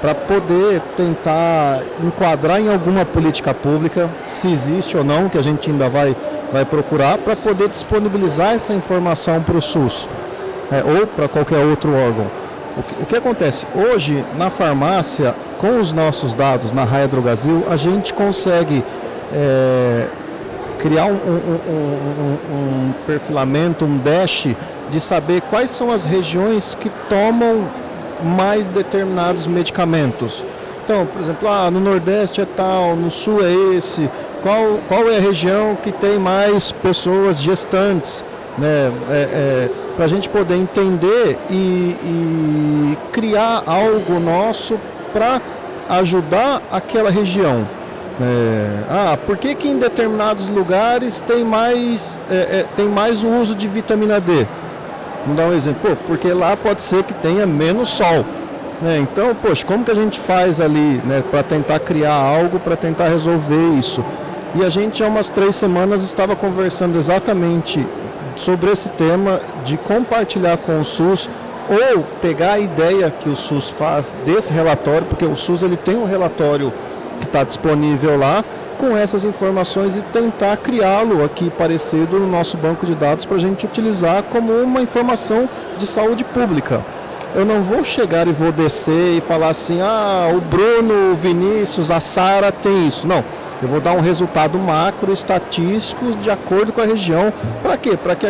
Speaker 3: para poder tentar enquadrar em alguma política pública, se existe ou não, que a gente ainda vai procurar, para poder disponibilizar essa informação para o SUS, ou para qualquer outro órgão. O que acontece? Hoje, na farmácia, com os nossos dados na Raia Drogasil, a gente consegue criar um perfilamento, um dash de saber quais são as regiões que tomam mais determinados medicamentos. Então, por exemplo, no Nordeste é tal, no Sul é esse, qual é a região que tem mais pessoas gestantes, né? Para a gente poder entender e criar algo nosso para ajudar aquela região. Por que em determinados lugares tem mais o uso de vitamina D? Vamos dar um exemplo. Porque lá pode ser que tenha menos sol. Então, como que a gente faz ali, para tentar criar algo, para tentar resolver isso? E a gente há umas 3 semanas estava conversando exatamente sobre esse tema de compartilhar com o SUS ou pegar a ideia que o SUS faz desse relatório, porque o SUS ele tem um relatório que está disponível lá com essas informações e tentar criá-lo aqui parecido no nosso banco de dados para a gente utilizar como uma informação de saúde pública. Eu não vou chegar e vou descer e falar assim, o Bruno, o Vinícius, a Sara tem isso. Não, eu vou dar um resultado macro, estatístico, de acordo com a região. Para quê? Para que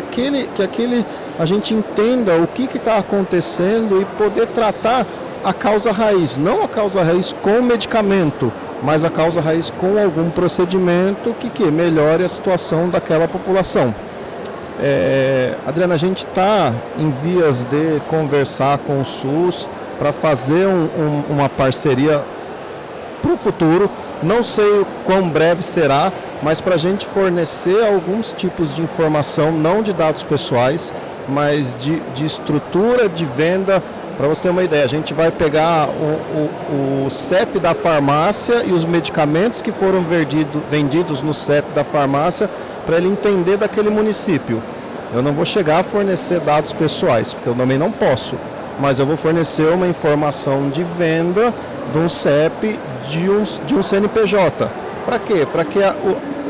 Speaker 3: a gente entenda o que está acontecendo e poder tratar a causa raiz. Não a causa raiz com medicamento, mas a causa raiz com algum procedimento que melhore a situação daquela população. Adriana, a gente está em vias de conversar com o SUS para fazer uma parceria para o futuro. Não sei quão breve será, mas para a gente fornecer alguns tipos de informação, não de dados pessoais, mas de estrutura de venda. Para você ter uma ideia, a gente vai pegar o CEP da farmácia e os medicamentos que foram vendidos no CEP da farmácia para ele entender daquele município. Eu não vou chegar a fornecer dados pessoais, porque eu também não posso, mas eu vou fornecer uma informação de venda de um CEP de um CNPJ. Para quê? Para que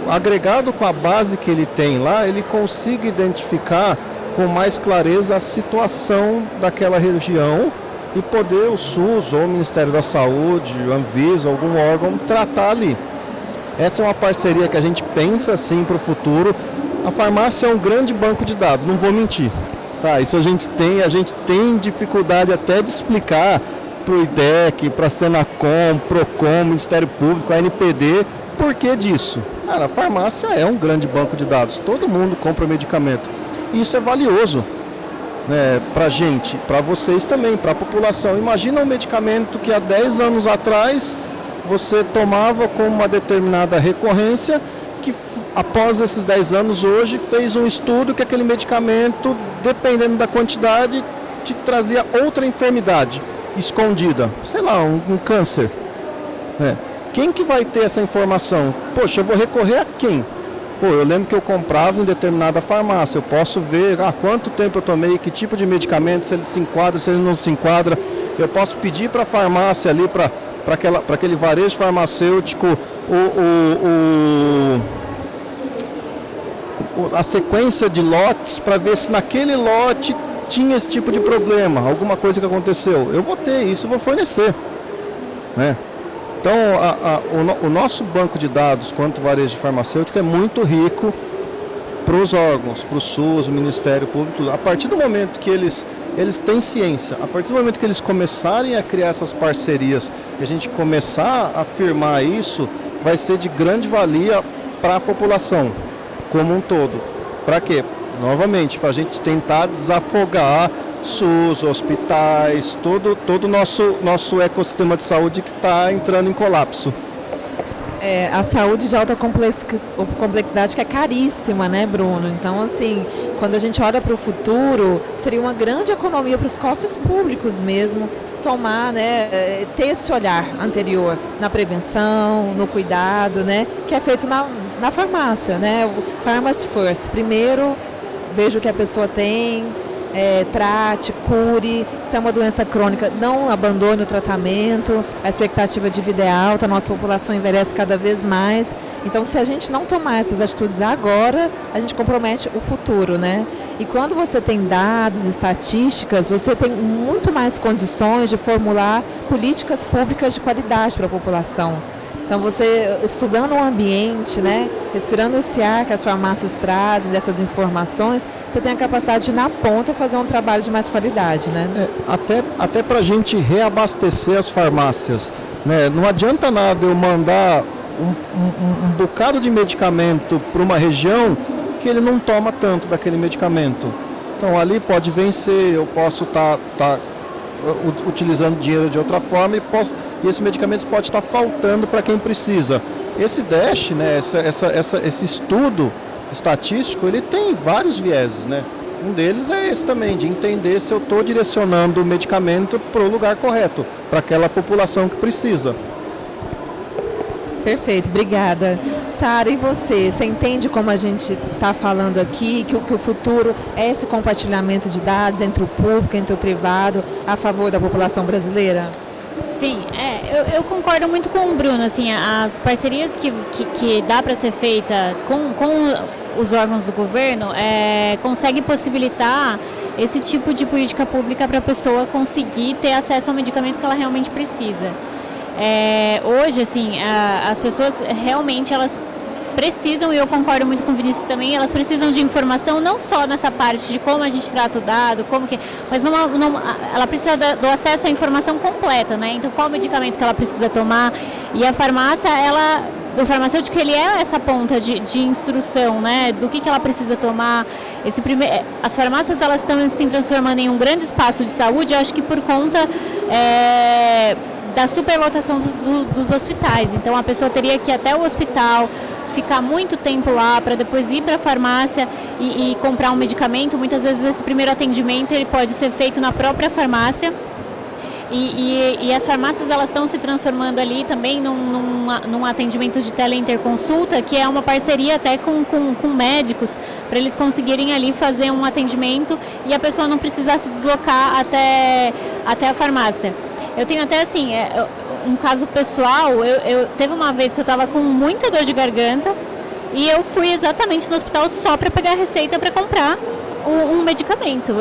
Speaker 3: agregado com a base que ele tem lá, ele consiga identificar com mais clareza a situação daquela região e poder o SUS ou o Ministério da Saúde, o Anvisa, algum órgão tratar ali. Essa é uma parceria que a gente pensa assim para o futuro. A farmácia é um grande banco de dados, não vou mentir. Isso a gente tem dificuldade até de explicar para o IDEC, para a Senacom, Procon, Ministério Público, a NPD, por que disso? A farmácia é um grande banco de dados, todo mundo compra medicamento. Isso é valioso, para a gente, para vocês também, para a população. Imagina um medicamento que há 10 anos atrás você tomava com uma determinada recorrência, que após esses 10 anos hoje fez um estudo que aquele medicamento, dependendo da quantidade, te trazia outra enfermidade escondida, sei lá, um câncer. Quem que vai ter essa informação? Eu vou recorrer a quem? Eu lembro que eu comprava em determinada farmácia, eu posso ver quanto tempo eu tomei, que tipo de medicamento, se ele se enquadra, se ele não se enquadra. Eu posso pedir para a farmácia ali, para aquele varejo farmacêutico, a sequência de lotes, para ver se naquele lote tinha esse tipo de problema, alguma coisa que aconteceu. Eu vou ter isso, eu vou fornecer. Então, o nosso banco de dados quanto varejo farmacêutico é muito rico para os órgãos, para o SUS, o Ministério Público, tudo. A partir do momento que eles têm ciência, a partir do momento que eles começarem a criar essas parcerias, que a gente começar a afirmar isso, vai ser de grande valia para a população como um todo. Para quê? Novamente, para a gente tentar desafogar SUS, hospitais, todo o nosso ecossistema de saúde que está entrando em colapso.
Speaker 1: A saúde de alta complexidade que é caríssima, né, Bruno? Então, assim, quando a gente olha para o futuro, seria uma grande economia para os cofres públicos mesmo, tomar, ter esse olhar anterior na prevenção, no cuidado, que é feito na farmácia, o Pharmacy First. Primeiro, veja o que a pessoa tem, trate, cure. Se é uma doença crônica, não abandone o tratamento. A expectativa de vida é alta, a nossa população envelhece cada vez mais. Então, se a gente não tomar essas atitudes agora, a gente compromete o futuro, E quando você tem dados, estatísticas, você tem muito mais condições de formular políticas públicas de qualidade para a população. Então, você estudando o ambiente, respirando esse ar que as farmácias trazem, dessas informações, você tem a capacidade de, na ponta, fazer um trabalho de mais qualidade,
Speaker 3: Até para a gente reabastecer as farmácias, Não adianta nada eu mandar um bocado de medicamento para uma região que ele não toma tanto daquele medicamento. Então, ali pode vencer, eu posso estar utilizando dinheiro de outra forma e esse medicamento pode estar faltando para quem precisa. Esse DASH, né, esse estudo estatístico, ele tem vários vieses, né? Um deles é esse também, de entender se eu estou direcionando o medicamento para o lugar correto, para aquela população que precisa.
Speaker 1: Perfeito, obrigada. Sara, e você? Você entende como a gente está falando aqui, que o futuro é esse compartilhamento de dados entre o público, entre o privado, a favor da população brasileira?
Speaker 4: Sim, eu concordo muito com o Bruno, assim, as parcerias que dá para ser feita com os órgãos do governo conseguem possibilitar esse tipo de política pública para a pessoa conseguir ter acesso ao medicamento que ela realmente precisa. Hoje, assim, as pessoas realmente elas precisam, e eu concordo muito com o Vinícius também, elas precisam de informação não só nessa parte de como a gente trata o dado, mas ela precisa do acesso à informação completa, né? Então, qual medicamento que ela precisa tomar, e a farmácia, o farmacêutico, ele é essa ponta de instrução, né? Do que ela precisa tomar. As farmácias, elas estão se transformando em um grande espaço de saúde, eu acho que por conta da superlotação dos hospitais. Então, a pessoa teria que ir até o hospital, ficar muito tempo lá para depois ir para a farmácia e comprar um medicamento. Muitas vezes esse primeiro atendimento ele pode ser feito na própria farmácia e as farmácias elas estão se transformando ali também num atendimento de teleinterconsulta, que é uma parceria até com médicos, para eles conseguirem ali fazer um atendimento e a pessoa não precisar se deslocar até a farmácia. Eu tenho até assim, um caso pessoal, teve uma vez que eu estava com muita dor de garganta e eu fui exatamente no hospital só para pegar a receita para comprar um medicamento.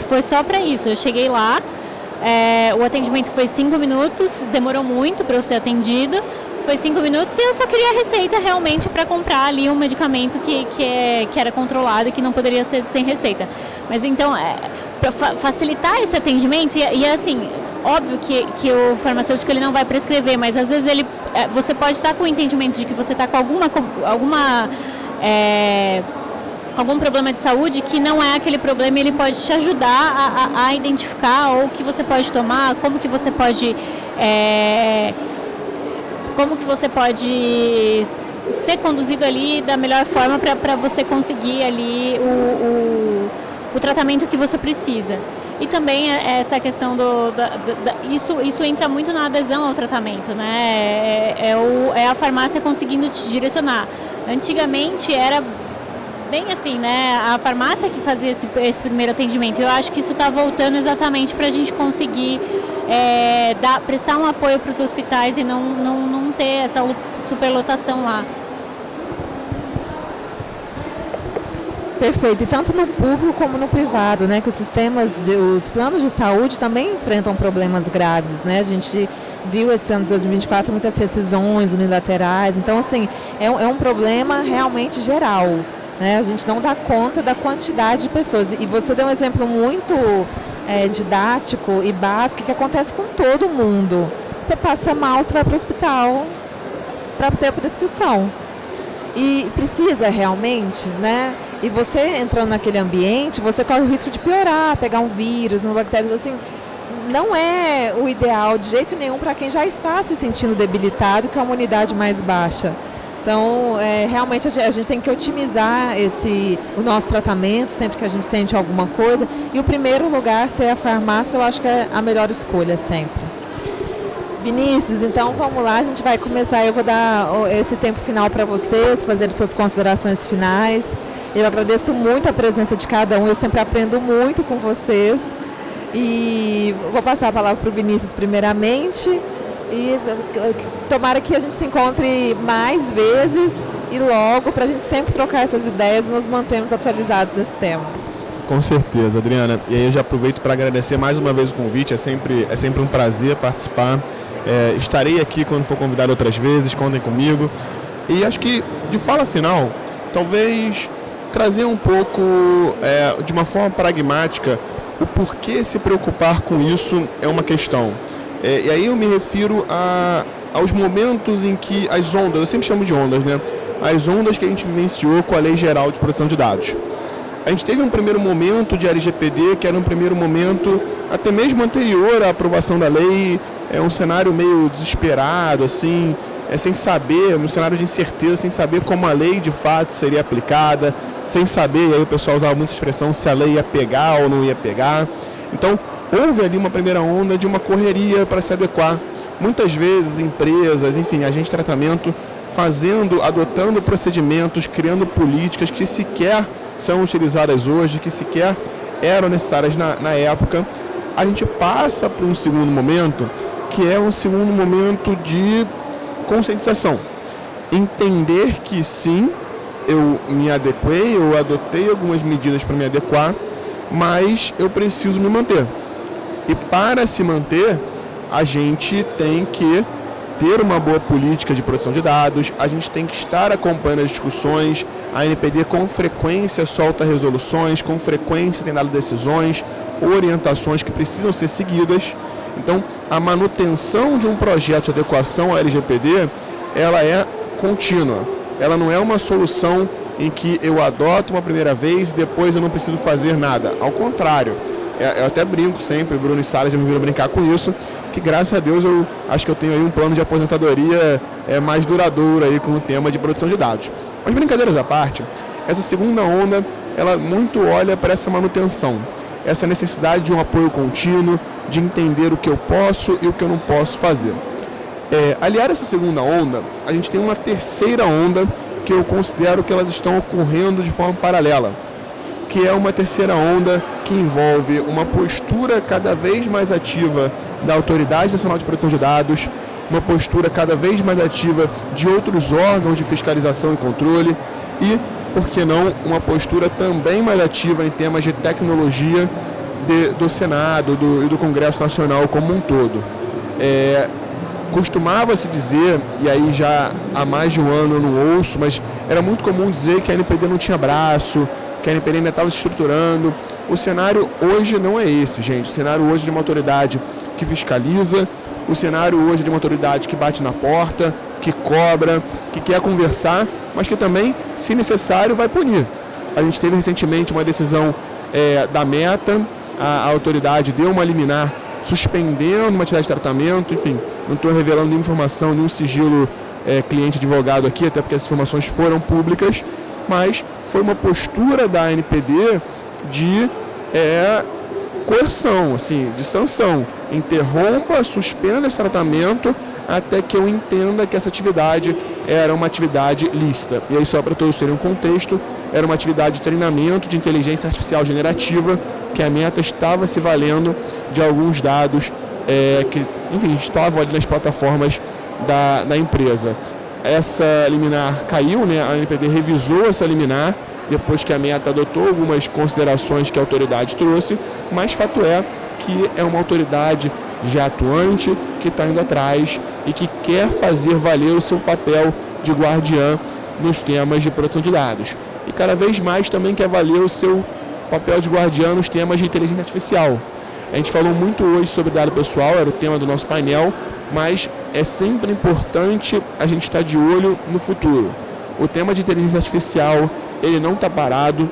Speaker 4: Foi só para isso. Eu cheguei lá, o atendimento foi 5 minutos, demorou muito para eu ser atendida, foi 5 minutos e eu só queria a receita realmente para comprar ali um medicamento que era controlado e que não poderia ser sem receita. Mas então, para facilitar esse atendimento, e assim, óbvio que o farmacêutico ele não vai prescrever, mas às vezes você pode estar com o entendimento de que você está com algum problema de saúde que não é aquele problema, ele pode te ajudar a identificar o que você pode tomar, como que você pode ser conduzido ali da melhor forma para você conseguir ali o tratamento que você precisa. E também essa questão isso entra muito na adesão ao tratamento, né? É a farmácia conseguindo te direcionar. Antigamente era bem assim, né? A farmácia que fazia esse primeiro atendimento. Eu acho que isso está voltando exatamente para a gente conseguir prestar um apoio para os hospitais e não ter essa superlotação lá.
Speaker 1: Perfeito, e tanto no público como no privado, né, que os planos de saúde também enfrentam problemas graves, né, a gente viu esse ano de 2024 muitas rescisões unilaterais, então assim, é um problema realmente geral, né, a gente não dá conta da quantidade de pessoas, e você deu um exemplo muito didático e básico que acontece com todo mundo, você passa mal, você vai para o hospital para ter a prescrição, e precisa realmente, né? E você entrando naquele ambiente, você corre o risco de piorar, pegar um vírus, uma bactéria, assim, não é o ideal de jeito nenhum para quem já está se sentindo debilitado, que é uma imunidade mais baixa. Então, realmente a gente tem que otimizar o nosso tratamento sempre que a gente sente alguma coisa. E o primeiro lugar ser a farmácia, eu acho que é a melhor escolha sempre. Vinícius, então vamos lá, a gente vai começar, eu vou dar esse tempo final para vocês, fazer suas considerações finais. Eu agradeço muito a presença de cada um, eu sempre aprendo muito com vocês. E vou passar a palavra para o Vinícius primeiramente. E tomara que a gente se encontre mais vezes e logo, para a gente sempre trocar essas ideias e nos mantermos atualizados nesse tema.
Speaker 2: Com certeza, Adriana. E aí eu já aproveito para agradecer mais uma vez o convite, é sempre um prazer participar. Estarei aqui quando for convidado outras vezes, contem comigo. E acho que, de fala final, talvez trazer um pouco, de uma forma pragmática, o porquê se preocupar com isso é uma questão. E aí eu me refiro aos momentos em que as ondas, eu sempre chamo de ondas, né? As ondas que a gente vivenciou com a Lei Geral de Proteção de Dados. A gente teve um primeiro momento de LGPD, que era um primeiro momento até mesmo anterior à aprovação da lei, um cenário meio desesperado, assim, sem saber, um cenário de incerteza, sem saber como a lei de fato seria aplicada, sem saber, e aí o pessoal usava muita expressão, se a lei ia pegar ou não ia pegar. Então, houve ali uma primeira onda de uma correria para se adequar. Muitas vezes, empresas, enfim, agentes de tratamento, adotando procedimentos, criando políticas que sequer são utilizadas hoje, que sequer eram necessárias na época. A gente passa para um segundo momento, que é um segundo momento de conscientização. Entender que sim, eu me adequei, eu adotei algumas medidas para me adequar, mas eu preciso me manter. E para se manter, a gente tem que ter uma boa política de proteção de dados, a gente tem que estar acompanhando as discussões, a NPD com frequência solta resoluções, com frequência tem dado decisões, orientações que precisam ser seguidas. Então, a manutenção de um projeto de adequação ao LGPD, ela é contínua. Ela não é uma solução em que eu adoto uma primeira vez e depois eu não preciso fazer nada. Ao contrário, eu até brinco sempre, Bruno e Sara já me viram brincar com isso, que graças a Deus eu acho que eu tenho aí um plano de aposentadoria mais duradouro aí com o tema de produção de dados. Mas brincadeiras à parte, essa segunda onda, ela muito olha para essa manutenção, essa necessidade de um apoio contínuo, de entender o que eu posso e o que eu não posso fazer. Aliar essa segunda onda, a gente tem uma terceira onda que eu considero que elas estão ocorrendo de forma paralela, que é uma terceira onda que envolve uma postura cada vez mais ativa da Autoridade Nacional de Proteção de Dados, uma postura cada vez mais ativa de outros órgãos de fiscalização e controle e, por que não, uma postura também mais ativa em temas de tecnologia do Senado e do Congresso Nacional como um todo. Costumava-se dizer, e aí já há mais de um ano eu não ouço, mas era muito comum dizer que a NPD não tinha braço, que a NPD ainda estava se estruturando. O cenário hoje não é esse, gente. O cenário hoje é de uma autoridade que fiscaliza, o cenário hoje é de uma autoridade que bate na porta, que cobra, que quer conversar, mas que também, se necessário, vai punir. A gente teve recentemente uma decisão da Meta, a autoridade deu uma liminar suspendendo uma atividade de tratamento, enfim, não estou revelando nenhuma informação, nenhum sigilo cliente-advogado aqui, até porque as informações foram públicas, mas foi uma postura da ANPD de coerção, assim, de sanção. Interrompa, suspenda esse tratamento até que eu entenda que essa atividade era uma atividade lícita. E aí, só para todos terem um contexto, era uma atividade de treinamento de inteligência artificial generativa, que a Meta estava se valendo de alguns dados que, enfim, estavam ali nas plataformas da empresa. Essa liminar caiu, né? A ANPD revisou essa liminar depois que a Meta adotou algumas considerações que a autoridade trouxe, mas fato é que é uma autoridade já atuante, que está indo atrás e que quer fazer valer o seu papel de guardiã nos temas de proteção de dados. E cada vez mais também quer valer o seu papel de guardiã nos temas de inteligência artificial. A gente falou muito hoje sobre dado pessoal, era o tema do nosso painel, mas é sempre importante a gente estar de olho no futuro. O tema de inteligência artificial, ele não está parado.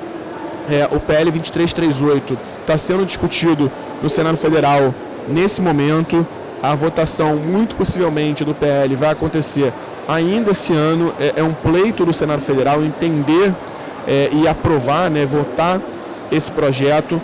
Speaker 2: O PL 2338 está sendo discutido no Senado Federal nesse momento. A votação, muito possivelmente, do PL vai acontecer ainda esse ano. É um pleito do Senado Federal entender e aprovar, né, votar esse projeto.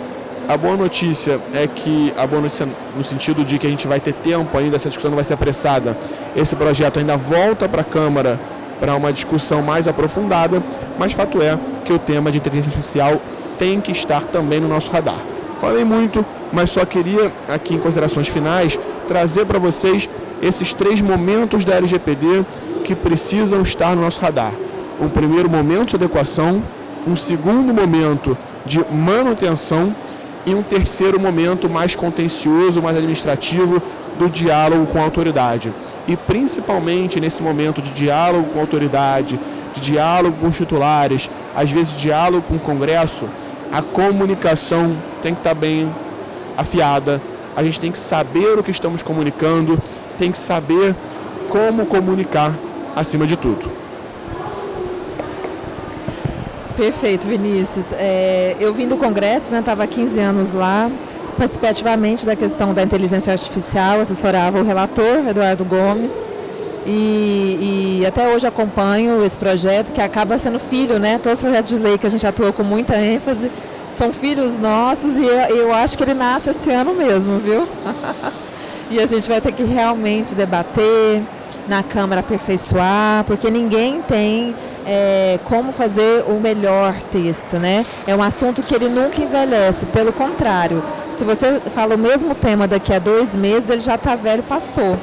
Speaker 2: A boa notícia é que, a boa notícia no sentido de que a gente vai ter tempo ainda, essa discussão não vai ser apressada, esse projeto ainda volta para a Câmara para uma discussão mais aprofundada, mas fato é que o tema de inteligência artificial tem que estar também no nosso radar. Falei muito, mas só queria, aqui em considerações finais, trazer para vocês esses 3 momentos da LGPD que precisam estar no nosso radar. Um primeiro momento de adequação, um segundo momento de manutenção e um terceiro momento mais contencioso, mais administrativo, do diálogo com a autoridade. E principalmente nesse momento de diálogo com a autoridade, de diálogo com os titulares, às vezes diálogo com o Congresso, a comunicação tem que estar bem afiada, a gente tem que saber o que estamos comunicando, tem que saber como comunicar acima de tudo.
Speaker 1: Perfeito, Vinícius. Eu vim do Congresso, estava há 15 anos lá, participei ativamente da questão da inteligência artificial, assessorava o relator, Eduardo Gomes, e até hoje acompanho esse projeto, que acaba sendo filho, né? Todos os projetos de lei que a gente atua com muita ênfase são filhos nossos, e eu acho que ele nasce esse ano mesmo, viu? E a gente vai ter que realmente debater, na Câmara aperfeiçoar, porque ninguém tem como fazer o melhor texto, né? É um assunto que ele nunca envelhece, pelo contrário. Se você fala o mesmo tema daqui a 2 meses, ele já está velho, passou.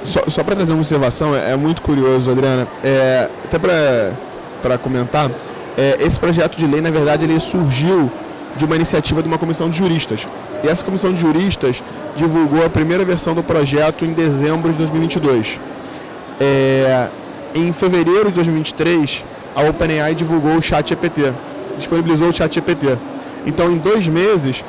Speaker 2: Só para trazer uma observação, é muito curioso, Adriana, até para comentar, esse projeto de lei, na verdade, ele surgiu de uma iniciativa de uma comissão de juristas. E essa comissão de juristas divulgou a primeira versão do projeto em dezembro de 2022. Em fevereiro de 2023, a OpenAI divulgou o ChatGPT, disponibilizou o ChatGPT. Então, em 2 meses,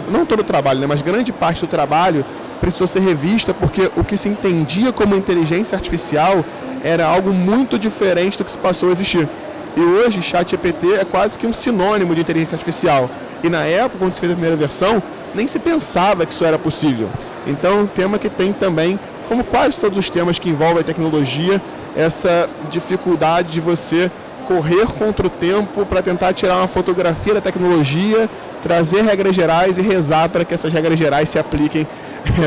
Speaker 2: não todo o trabalho, né, mas grande parte do trabalho precisou ser revista, porque o que se entendia como inteligência artificial era algo muito diferente do que se passou a existir. E hoje, ChatGPT é quase que um sinônimo de inteligência artificial. E na época, quando se fez a primeira versão, nem se pensava que isso era possível. Então, é um tema que tem também, como quase todos os temas que envolvem a tecnologia, essa dificuldade de você correr contra o tempo para tentar tirar uma fotografia da tecnologia, trazer regras gerais e rezar para que essas regras gerais se apliquem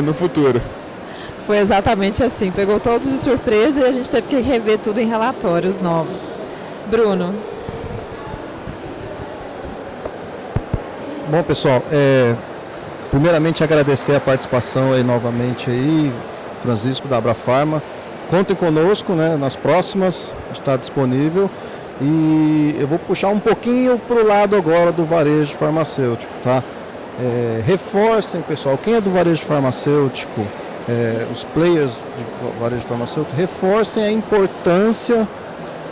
Speaker 2: no futuro.
Speaker 1: Foi exatamente assim, pegou todos de surpresa e a gente teve que rever tudo em relatórios novos. Bruno.
Speaker 3: Bom, pessoal, primeiramente agradecer a participação aí novamente aí, Francisco da Abrafarma. Contem conosco, né, nas próximas, está disponível. E eu vou puxar um pouquinho para o lado agora do varejo farmacêutico, tá? Reforcem, pessoal, quem é do varejo farmacêutico, os players do varejo farmacêutico, reforcem a importância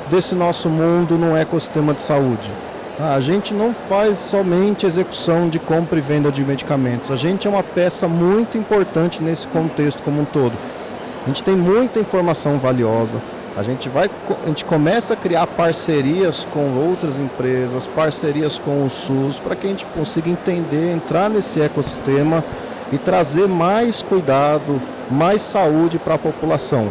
Speaker 3: desse nosso mundo no ecossistema de saúde. Tá? A gente não faz somente execução de compra e venda de medicamentos, a gente é uma peça muito importante nesse contexto como um todo. A gente tem muita informação valiosa, a gente começa a criar parcerias com outras empresas, parcerias com o SUS, para que a gente consiga entender, entrar nesse ecossistema e trazer mais cuidado, mais saúde para a população.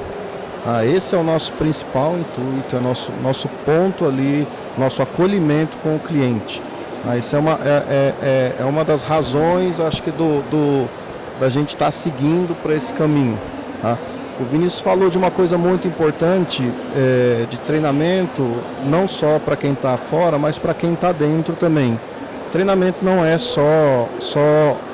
Speaker 3: Esse é o nosso principal intuito, é nosso ponto ali, nosso acolhimento com o cliente. Isso é uma das razões, acho que, da gente estar seguindo para esse caminho. Tá? O Vinícius falou de uma coisa muito importante, de treinamento, não só para quem está fora, mas para quem está dentro também. Treinamento não é só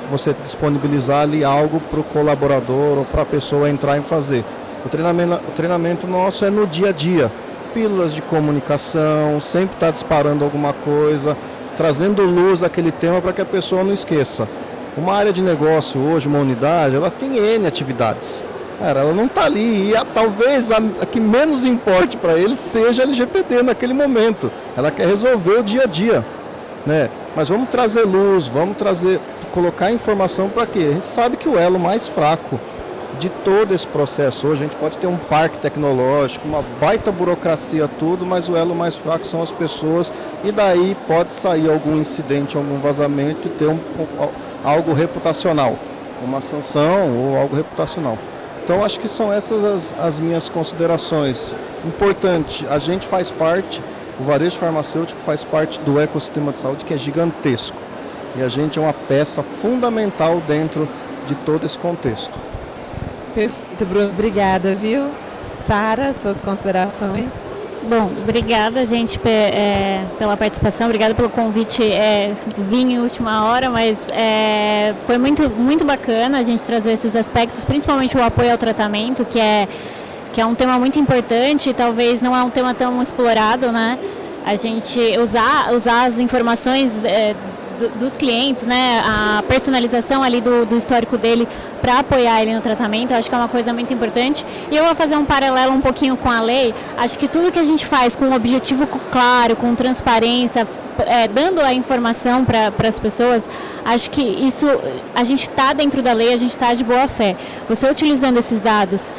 Speaker 3: você disponibilizar ali algo para o colaborador ou para a pessoa entrar e fazer. O treinamento nosso é no dia a dia. Pílulas de comunicação, sempre está disparando alguma coisa, trazendo luz àquele tema para que a pessoa não esqueça. Uma área de negócio hoje, uma unidade, ela tem N atividades. Ela não está ali, e talvez a que menos importe para ele seja a LGPD naquele momento. Ela quer resolver o dia a dia, né? Mas vamos trazer luz, colocar informação para quê? A gente sabe que o elo mais fraco de todo esse processo hoje, a gente pode ter um parque tecnológico, uma baita burocracia, tudo, mas o elo mais fraco são as pessoas, e daí pode sair algum incidente, algum vazamento e ter algo reputacional, uma sanção ou algo reputacional. Então, acho que são essas as minhas considerações. Importante, a gente faz parte, o varejo farmacêutico faz parte do ecossistema de saúde, que é gigantesco. E a gente é uma peça fundamental dentro de todo esse contexto.
Speaker 1: Perfeito, Bruno. Obrigada, viu? Sara, suas considerações?
Speaker 4: Bom, obrigada, gente, pela participação, obrigada pelo convite. Vim em última hora, mas foi muito, muito bacana a gente trazer esses aspectos, principalmente o apoio ao tratamento, que é um tema muito importante e talvez não é um tema tão explorado, né? A gente usar as informações dos clientes, né, a personalização ali do histórico dele para apoiar ele no tratamento, eu acho que é uma coisa muito importante. E eu vou fazer um paralelo um pouquinho com a lei. Acho que tudo que a gente faz com um objetivo claro, com transparência, dando a informação para as pessoas, acho que isso, a gente está dentro da lei, a gente está de boa fé. Você utilizando esses dados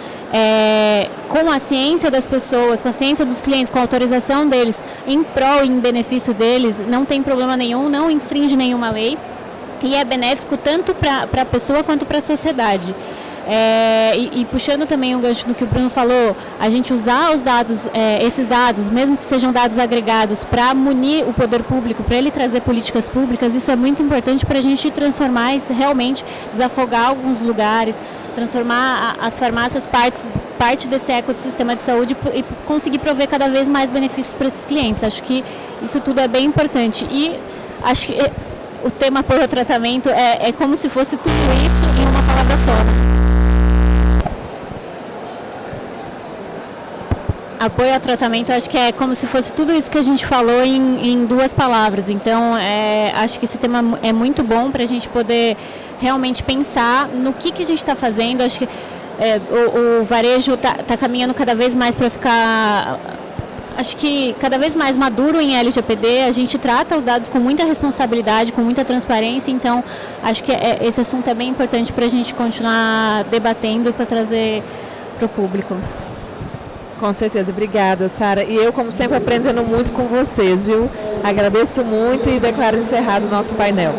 Speaker 4: com a ciência das pessoas, com a ciência dos clientes, com a autorização deles, em prol e em benefício deles, não tem problema nenhum, não infringe nenhuma lei e é benéfico tanto para a pessoa quanto para a sociedade. E puxando também o gancho do que o Bruno falou, a gente usar os dados, esses dados, mesmo que sejam dados agregados, para munir o poder público, para ele trazer políticas públicas, isso é muito importante para a gente transformar isso, realmente desafogar alguns lugares, transformar as farmácias parte desse ecossistema de saúde e conseguir prover cada vez mais benefícios para esses clientes. Acho que isso tudo é bem importante e acho que o tema apoio ao tratamento é como se fosse tudo isso em uma palavra só. Apoio ao tratamento, acho que é como se fosse tudo isso que a gente falou em 2 palavras. Então, acho que esse tema é muito bom para a gente poder realmente pensar no que a gente está fazendo. Acho que o varejo está caminhando cada vez mais para ficar, acho que cada vez mais maduro em LGPD. A gente trata os dados com muita responsabilidade, com muita transparência. Então, acho que esse assunto é bem importante para a gente continuar debatendo para trazer para o público.
Speaker 1: Com certeza, obrigada, Sara. E eu, como sempre, aprendendo muito com vocês, viu? Agradeço muito e declaro encerrado o nosso painel.